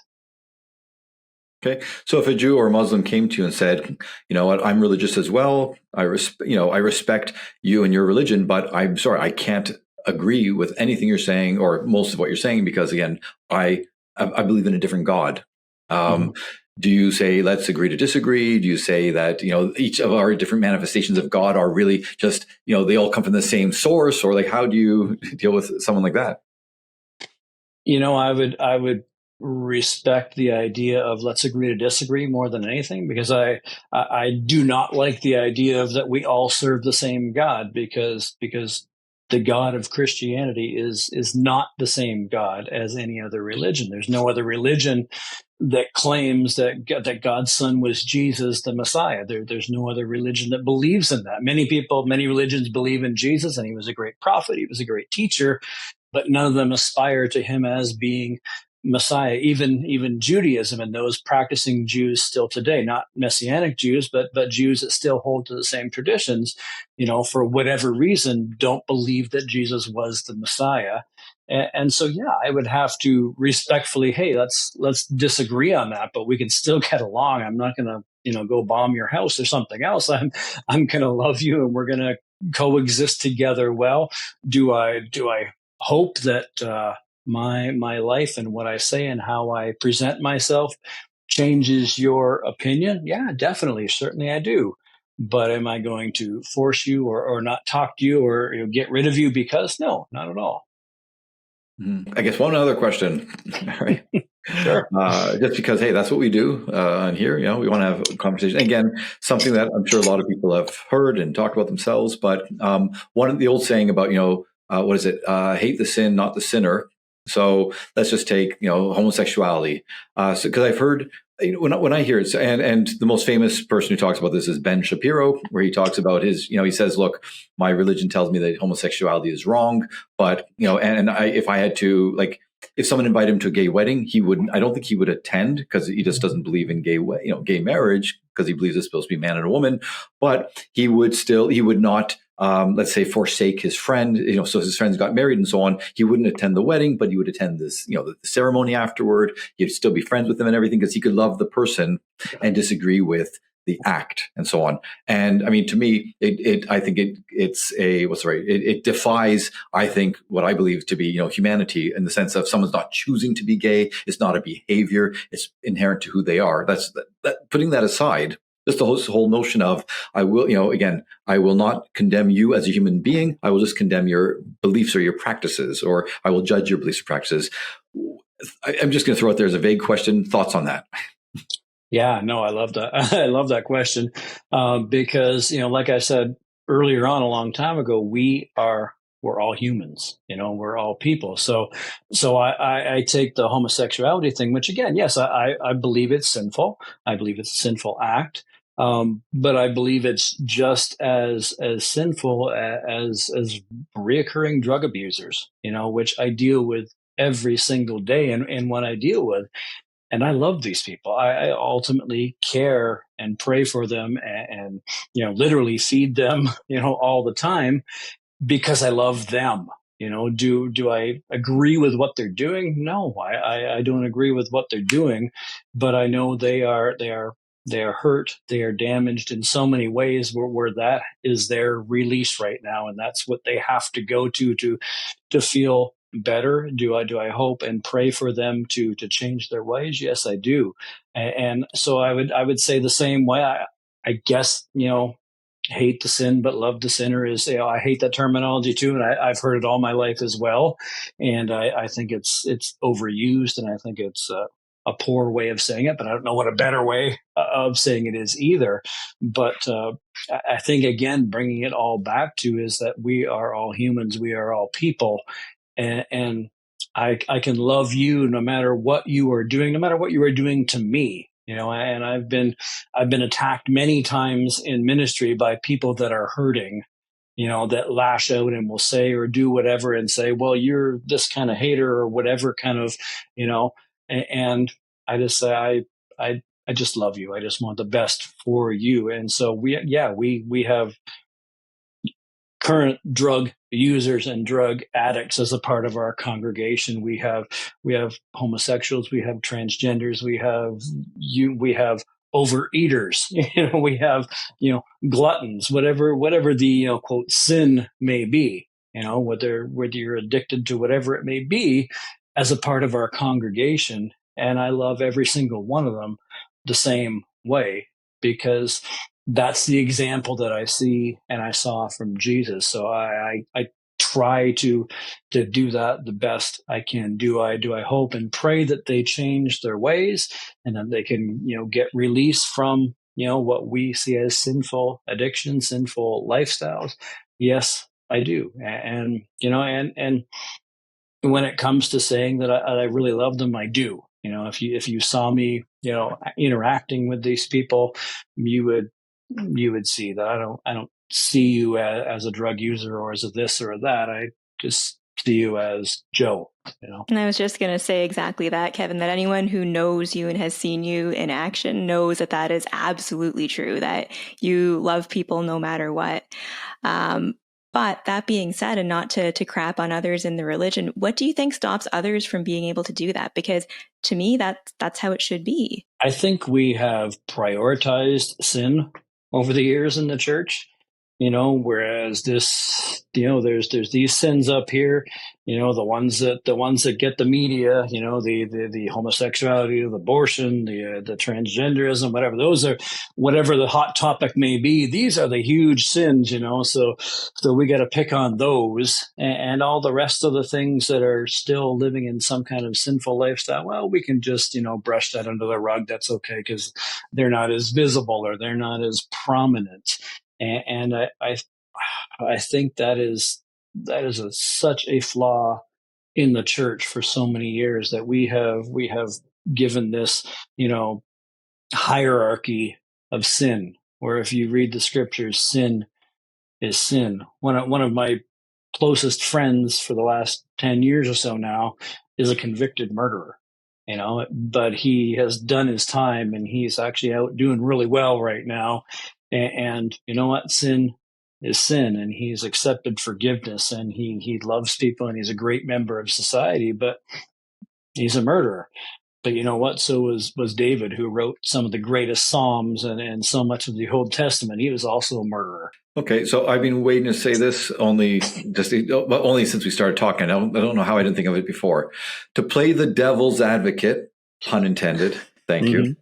Okay. So if a Jew or a Muslim came to you and said, you know what, I'm religious as well. I respect you and your religion, but I'm sorry, I can't agree with anything you're saying or most of what you're saying, because again, I believe in a different God. Do you say, let's agree to disagree? Do you say that, each of our different manifestations of God are really just, they all come from the same source? Or like, how do you deal with someone like that? I would respect the idea of let's agree to disagree more than anything, because I do not like the idea of that we all serve the same God, because the God of Christianity is not the same God as any other religion. There's no other religion that claims that God's son was Jesus, the Messiah. There's no other religion that believes in that. Many religions believe in Jesus, and he was a great prophet, he was a great teacher, but none of them aspire to him as being Messiah. Even Judaism and those practicing Jews still today, not Messianic Jews, but Jews that still hold to the same traditions, for whatever reason, don't believe that Jesus was the Messiah. And so, yeah, I would have to respectfully, hey, let's disagree on that, but we can still get along. I'm not going to, go bomb your house or something else. I'm going to love you, and we're going to coexist together. Well, do I hope that my life and what I say and how I present myself changes your opinion? Yeah, definitely. Certainly I do. But am I going to force you or not talk to you or get rid of you because? No, not at all. I guess one other question, right? Sure. Just because, hey, that's what we do on here. We want to have a conversation. Again, something that I'm sure a lot of people have heard and talked about themselves. But one of the old saying about, what is it? Hate the sin, not the sinner. So let's just take, homosexuality. Because I've heard when I hear it, and the most famous person who talks about this is Ben Shapiro, where he talks about his, he says, look, my religion tells me that homosexuality is wrong, but if I had to, like, if someone invited him to a gay wedding, I don't think he would attend, because he just doesn't believe in gay marriage, because he believes it's supposed to be a man and a woman. But he would not, let's say, forsake his friend, so his friends got married and so on. He wouldn't attend the wedding, but he would attend this, the ceremony afterward. He'd still be friends with them and everything, because he could love the person and disagree with the act and so on. And I mean, to me, I think it defies, I think, what I believe to be, humanity, in the sense of someone's not choosing to be gay. It's not a behavior. It's inherent to who they are. Putting that aside, just the whole notion of, I will not condemn you as a human being. I will just condemn your beliefs or your practices, or I will judge your beliefs or practices. I'm just going to throw out there as a vague question. Thoughts on that? Yeah, no, I love that. I love that question, because, like I said earlier on, a long time ago, we're all humans, we're all people. So I take the homosexuality thing, which, again, yes, I believe it's sinful. I believe it's a sinful act. But I believe it's just as sinful as reoccurring drug abusers, which I deal with every single day. And what I deal with, and I love these people. I ultimately care and pray for them, and literally feed them, all the time, because I love them. Do I agree with what they're doing? No, I don't agree with what they're doing, but I know they are hurt, they are damaged in so many ways, where that is their release right now, and that's what they have to go to feel better. Do I hope and pray for them to change their ways? Yes, I do. And so I would say the same way. I guess, hate the sin but love the sinner is, I hate that terminology too, and I've heard it all my life as well, and I think it's overused, and I think it's a poor way of saying it, but I don't know what a better way of saying it is either. But I think, again, bringing it all back to is that we are all humans, we are all people, and I can love you no matter what you are doing, no matter what you are doing to me. And I've been attacked many times in ministry by people that are hurting, that lash out and will say or do whatever and say, well, you're this kind of hater or whatever kind of, and I just say, I just love you. I just want the best for you. And so we have current drug users and drug addicts as a part of our congregation. We have homosexuals, we have transgenders, we have overeaters, we have, gluttons, whatever the, quote, sin may be, whether you're addicted to whatever it may be, as a part of our congregation. And I love every single one of them the same way, because that's the example that I see and I saw from Jesus. So I try to do that the best I can. Do I hope and pray that they change their ways, and that they can, get released from, what we see as sinful addictions, sinful lifestyles? Yes, I do. And when it comes to saying that I really love them, I do. If you saw me, interacting with these people, you would see that I don't see you as a drug user or as a this or a that. I just see you as Joe. And I was just going to say exactly that, Kevin, that anyone who knows you and has seen you in action knows that is absolutely true, that you love people no matter what. But that being said, and not to crap on others in the religion, what do you think stops others from being able to do that? Because to me, that's how it should be. I think we have prioritized sin over the years in the church, whereas this, there's these sins up here, the ones that get the media, the homosexuality, the abortion, the transgenderism, whatever the hot topic may be. These are the huge sins, so we got to pick on those, and all the rest of the things that are still living in some kind of sinful lifestyle. Well, we can just, brush that under the rug. That's okay, because they're not as visible or they're not as prominent. And I think that is such a flaw in the church for so many years, that we have given this, hierarchy of sin, where if you read the scriptures, sin is sin. One of my closest friends for the last 10 years or so now is a convicted murderer, but he has done his time and he's actually out doing really well right now. And you know what? Sin is sin, and he's accepted forgiveness, and he loves people, and he's a great member of society, but he's a murderer. But you know what? So was David, who wrote some of the greatest Psalms and so much of the Old Testament. He was also a murderer. Okay, so I've been waiting to say this only since we started talking. I don't know how I didn't think of it before. To play the devil's advocate, pun intended. Thank you.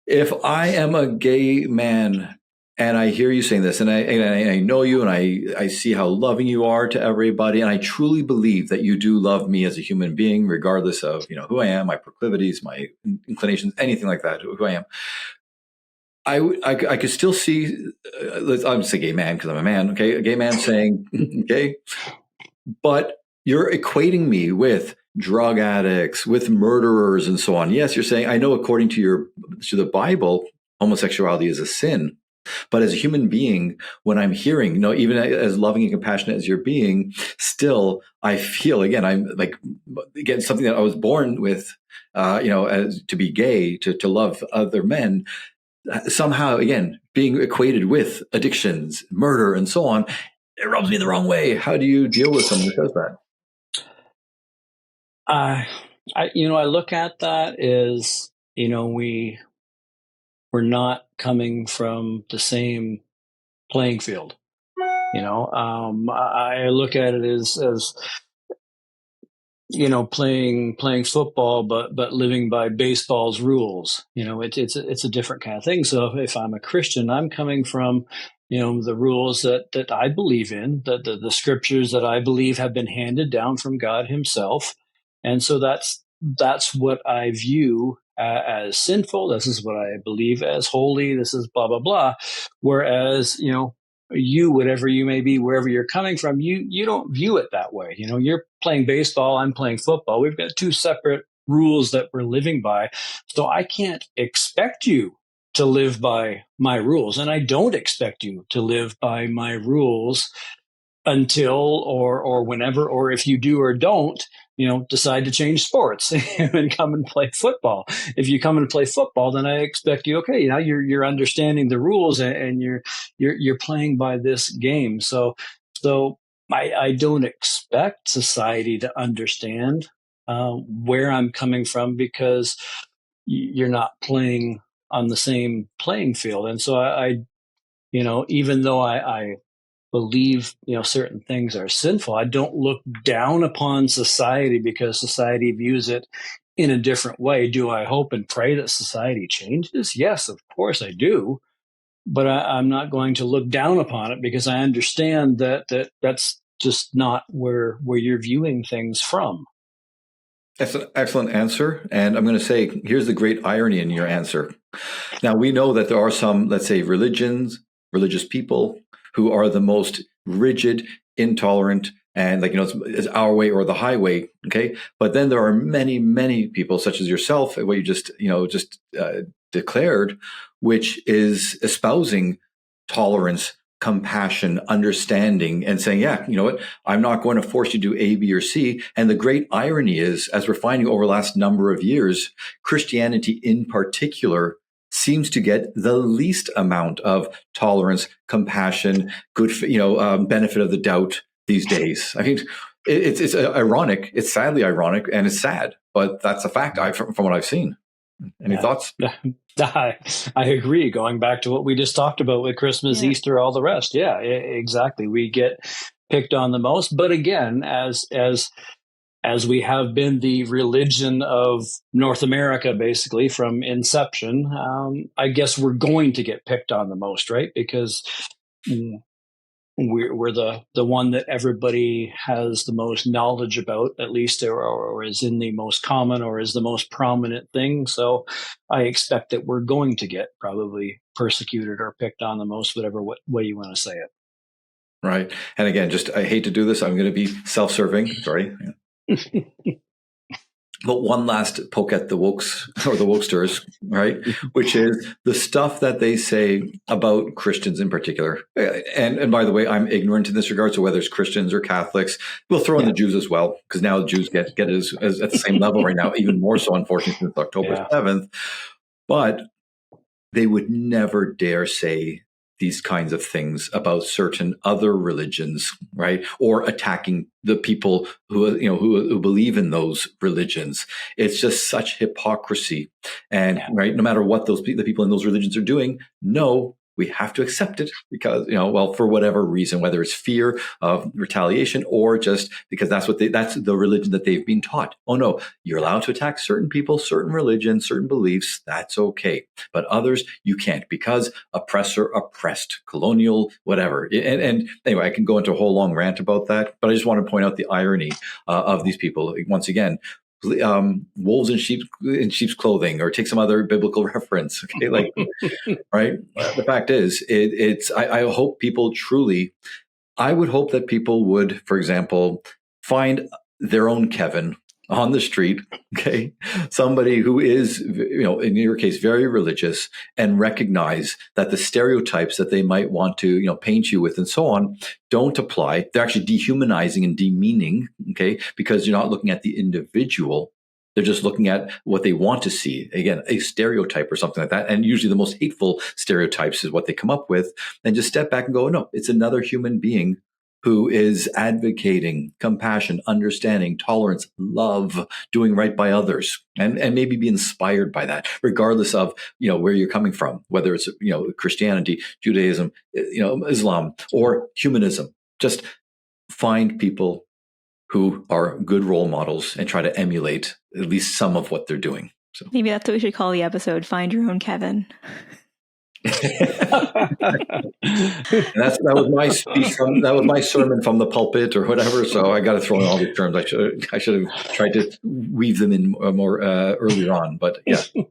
If I am a gay man and I hear you saying this, and I know you, and I see how loving you are to everybody, and I truly believe that you do love me as a human being, regardless of who I am, my proclivities, my inclinations, anything like that, who I am. I could still see, I'm just a gay man because I'm a man, okay? A gay man saying, okay, but you're equating me with drug addicts, with murderers, and so on. Yes, you're saying, I know according to the Bible, homosexuality is a sin. But as a human being, when I'm hearing, even as loving and compassionate as you're being, still I feel, I'm something that I was born with, as to be gay, to love other men. Somehow, again, being equated with addictions, murder, and so on, it rubs me the wrong way. How do you deal with someone who does that? I look at that as, we're not coming from the same playing field. I look at it as playing football, but living by baseball's rules. It's a different kind of thing. So if I'm a Christian, I'm coming from, the rules that I believe in, that the scriptures that I believe have been handed down from God himself. And so that's what I view as sinful. This is what I believe as holy. This is blah, blah, blah. Whereas, whatever you may be, wherever you're coming from, you don't view it that way. You're playing baseball, I'm playing football. We've got two separate rules that we're living by. So I can't expect you to live by my rules. And I don't expect you to live by my rules until or whenever, or if you do or don't, decide to change sports and come and play football. If you come and play football, then I expect you, okay, you're understanding the rules and you're playing by this game. So I don't expect society to understand where I'm coming from, because you're not playing on the same playing field. And so I even though I believe certain things are sinful, I don't look down upon society because society views it in a different way. Do I hope and pray that society changes? Yes, of course I do. But I'm not going to look down upon it, because I understand that's just not where you're viewing things from. That's an excellent answer. And I'm going to say, here's the great irony in your answer. Now, we know that there are some, let's say, religious people who are the most rigid, intolerant, and it's our way or the highway. Okay. But then there are many, many people such as yourself, what you just declared, which is espousing tolerance, compassion, understanding, and saying, yeah, you know what, I'm not going to force you to do A, B, or C. And the great irony is, as we're finding over the last number of years, Christianity in particular seems to get the least amount of tolerance, compassion, good, benefit of the doubt these days. I mean, it's ironic. It's sadly ironic, and it's sad, but that's a fact from what I've seen. Any thoughts? I agree. Going back to what we just talked about with Christmas, Easter, all the rest. Yeah, exactly. We get picked on the most. But again, as we have been the religion of North America, basically from inception, I guess we're going to get picked on the most, right? Because we're the one that everybody has the most knowledge about, at least, or is in the most common, or is the most prominent thing. So I expect that we're going to get probably persecuted or picked on the most, whatever way you want to say it. Right. And again, I hate to do this. I'm going to be self-serving. Sorry. But one last poke at the wokes or the wokesters, right? Which is the stuff that they say about Christians in particular. And by the way, I'm ignorant in this regard. So whether it's Christians or Catholics, we'll throw in the Jews as well, because now Jews get as at the same level right now, even more so, unfortunately, since October 7th. But they would never dare say these kinds of things about certain other religions, right? Or attacking the people who believe in those religions. It's just such hypocrisy. And right, no matter what the people in those religions are doing, no, we have to accept it because, for whatever reason, whether it's fear of retaliation or just because that's the religion that they've been taught. Oh no, you're allowed to attack certain people, certain religions, certain beliefs. That's okay. But others, you can't, because oppressor, oppressed, colonial, whatever. And anyway, I can go into a whole long rant about that, but I just want to point out the irony of these people. Once again, wolves in sheep's clothing, or take some other biblical reference. Okay, right. The fact is, I hope people truly. I would hope that people would, for example, find their own Kevin on the street. Okay, somebody who is, in your case, very religious, and recognize that the stereotypes that they might want to, paint you with and so on, don't apply. They're actually dehumanizing and demeaning. Okay, because you're not looking at the individual. They're just looking at what they want to see. Again, a stereotype or something like that. And usually the most hateful stereotypes is what they come up with. And just step back and go, no, it's another human being who is advocating compassion, understanding, tolerance, love, doing right by others, and maybe be inspired by that, regardless of, where you're coming from, whether it's, Christianity, Judaism, Islam, or humanism. Just find people who are good role models and try to emulate at least some of what they're doing. So maybe that's what we should call the episode: Find Your Own Kevin. That was my speech. That was my sermon from the pulpit or whatever. So I got to throw in all these terms. I should have tried to weave them in more earlier on. But yeah, I'm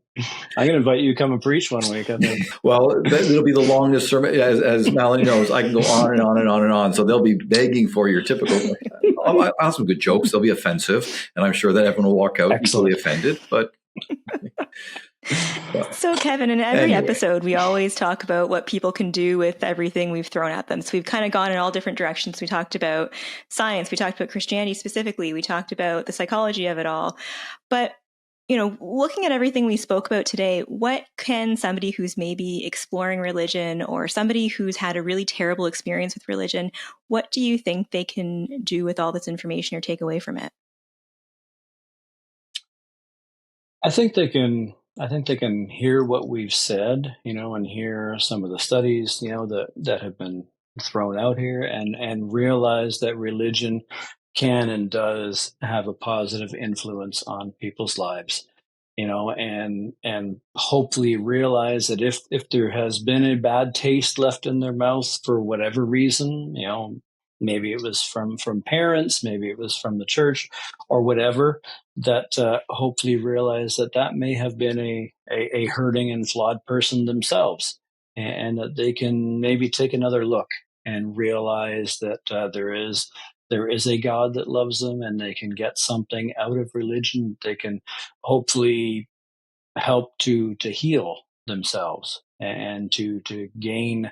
going to invite you to come and preach one week, I think. Well, it'll be the longest sermon, as Malini knows. I can go on and on and on and on. So they'll be begging for your typical. I'll have some good jokes. They'll be offensive, and I'm sure that everyone will walk out equally offended. But. So, Kevin, in every episode, we always talk about what people can do with everything we've thrown at them. So we've kind of gone in all different directions. We talked about science. We talked about Christianity specifically. We talked about the psychology of it all. But, looking at everything we spoke about today, what can somebody who's maybe exploring religion, or somebody who's had a really terrible experience with religion, what do you think they can do with all this information or take away from it? I think they can hear what we've said, and hear some of the studies, that have been thrown out here, and realize that religion can and does have a positive influence on people's lives, and hopefully realize that if there has been a bad taste left in their mouth for whatever reason, maybe it was from parents, maybe it was from the church or whatever, that hopefully realize that may have been a hurting and flawed person themselves, and that they can maybe take another look and realize that there is a God that loves them, and they can get something out of religion. They can hopefully help to heal themselves and to gain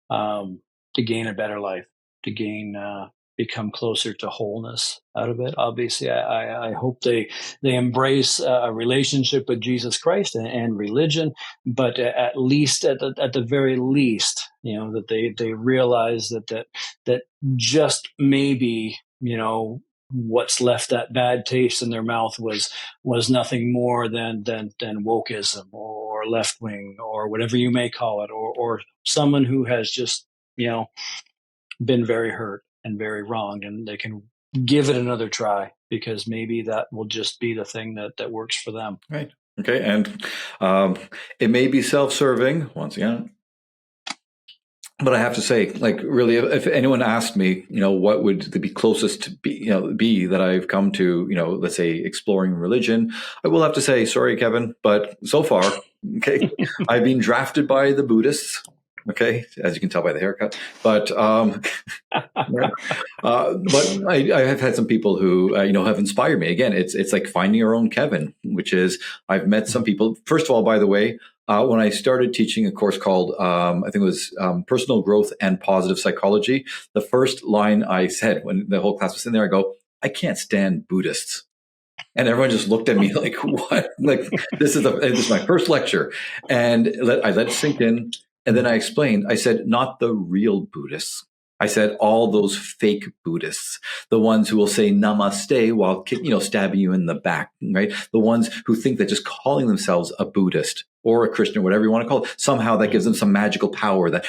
a better life, to become closer to wholeness out of it. Obviously, I hope they embrace a relationship with Jesus Christ and religion, but at the very least, that they realize that just maybe, what's left that bad taste in their mouth was nothing more than wokeism or left wing or whatever you may call it, or someone who has just, been very hurt and very wronged, and they can give it another try, because maybe that will just be the thing that works for them. Right. Okay. And it may be self-serving once again, but I have to say, really, if anyone asked me, what would be closest to be that I've come to, let's say exploring religion, I will have to say, sorry, Kevin, but so far, okay, I've been drafted by the Buddhists. Okay, as you can tell by the haircut, but I have had some people who have inspired me. Again, it's like finding your own Kevin, which is I've met some people. First of all, by the way, when I started teaching a course called I think it was Personal Growth and Positive Psychology, the first line I said when the whole class was in there, I go, I can't stand Buddhists. And everyone just looked at me like, what? Like, this is my first lecture. And I let it sink in. And then I explained, I said, not the real Buddhists. I said, all those fake Buddhists, the ones who will say namaste while, stabbing you in the back, right? The ones who think that just calling themselves a Buddhist or a Christian, whatever you want to call it, somehow that gives them some magical power that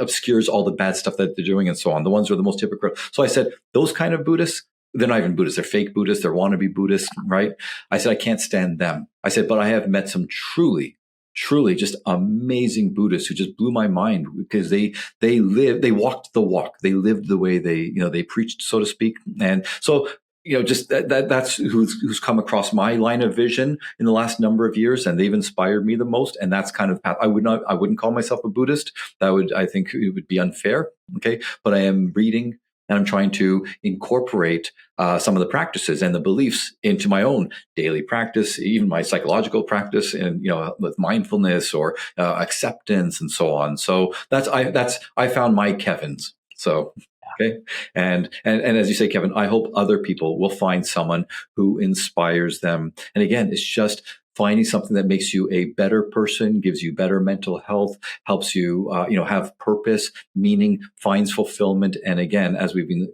obscures all the bad stuff that they're doing and so on. The ones who are the most hypocritical. So I said, those kind of Buddhists, they're not even Buddhists. They're fake Buddhists. They're wannabe Buddhists, right? I said, I can't stand them. I said, but I have met some truly just amazing Buddhists who just blew my mind because they walked the walk. They lived the way they preached, so to speak. And so, just that's who's come across my line of vision in the last number of years. And they've inspired me the most. And that's kind of path. I wouldn't call myself a Buddhist. I think it would be unfair. Okay. But I am reading, and I'm trying to incorporate some of the practices and the beliefs into my own daily practice, even my psychological practice, and with mindfulness or acceptance and so on. So I found my Kevins. So okay, and as you say, Kevin, I hope other people will find someone who inspires them. And again, it's just finding something that makes you a better person, gives you better mental health, helps you, have purpose, meaning, finds fulfillment. And again, as we've been,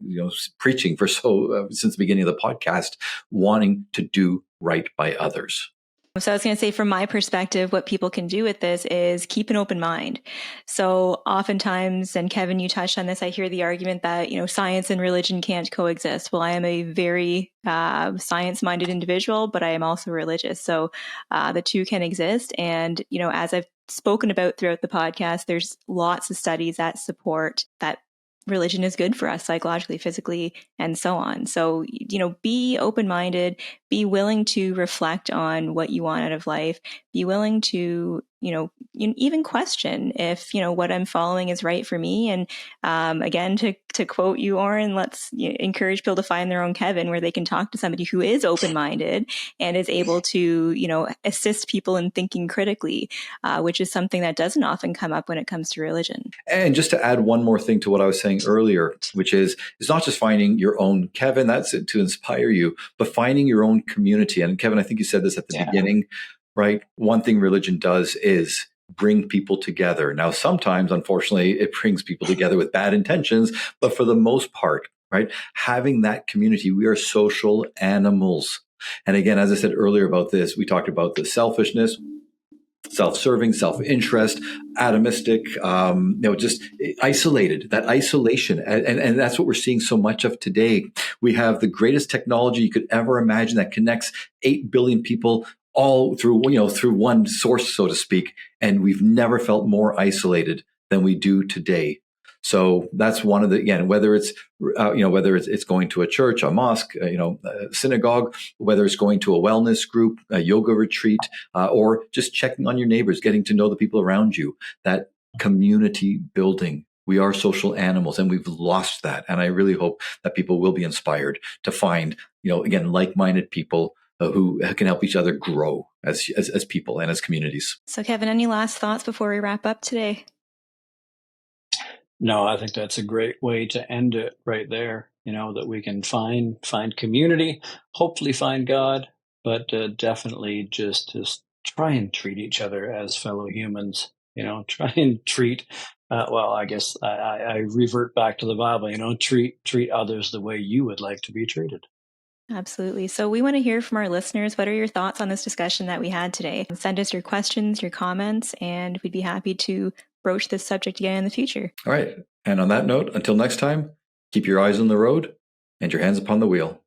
preaching for since the beginning of the podcast, wanting to do right by others. So I was going to say, from my perspective, what people can do with this is keep an open mind. So oftentimes, and Kevin, you touched on this, I hear the argument that, science and religion can't coexist. Well, I am a very science-minded individual, but I am also religious. So the two can exist. And, as I've spoken about throughout the podcast, there's lots of studies that support that religion is good for us psychologically, physically, and so on. So, be open-minded, be willing to reflect on what you want out of life, be willing to, even question if, what I'm following is right for me. And again, to quote you, Oren, let's encourage people to find their own Kevin, where they can talk to somebody who is open-minded and is able to, assist people in thinking critically, which is something that doesn't often come up when it comes to religion. And just to add one more thing to what I was saying earlier, which is it's not just finding your own Kevin, that's it, to inspire you, but finding your own community. And Kevin, I think you said this at the beginning, right? One thing religion does is bring people together. Now, sometimes, unfortunately, it brings people together with bad intentions, but for the most part, right? Having that community, we are social animals. And again, as I said earlier about this, we talked about the selfishness, self-serving, self-interest, atomistic, just isolated, that isolation. And that's what we're seeing so much of today. We have the greatest technology you could ever imagine that connects 8 billion people all through one source, so to speak. And we've never felt more isolated than we do today. So that's one of the, again, whether it's going to a church, a mosque, a synagogue, whether it's going to a wellness group, a yoga retreat, or just checking on your neighbors, getting to know the people around you, that community building. We are social animals, and we've lost that. And I really hope that people will be inspired to find, again, like-minded people who can help each other grow as people and as communities. So, Kevin, any last thoughts before we wrap up today? No, I think that's a great way to end it right there. That we can find community, hopefully find God, but definitely just try and treat each other as fellow humans. Try and treat. Well, I guess I revert back to the Bible. Treat others the way you would like to be treated. Absolutely. So we want to hear from our listeners. What are your thoughts on this discussion that we had today? Send us your questions, your comments, and we'd be happy to broach this subject again in the future. All right. And on that note, until next time, keep your eyes on the road and your hands upon the wheel.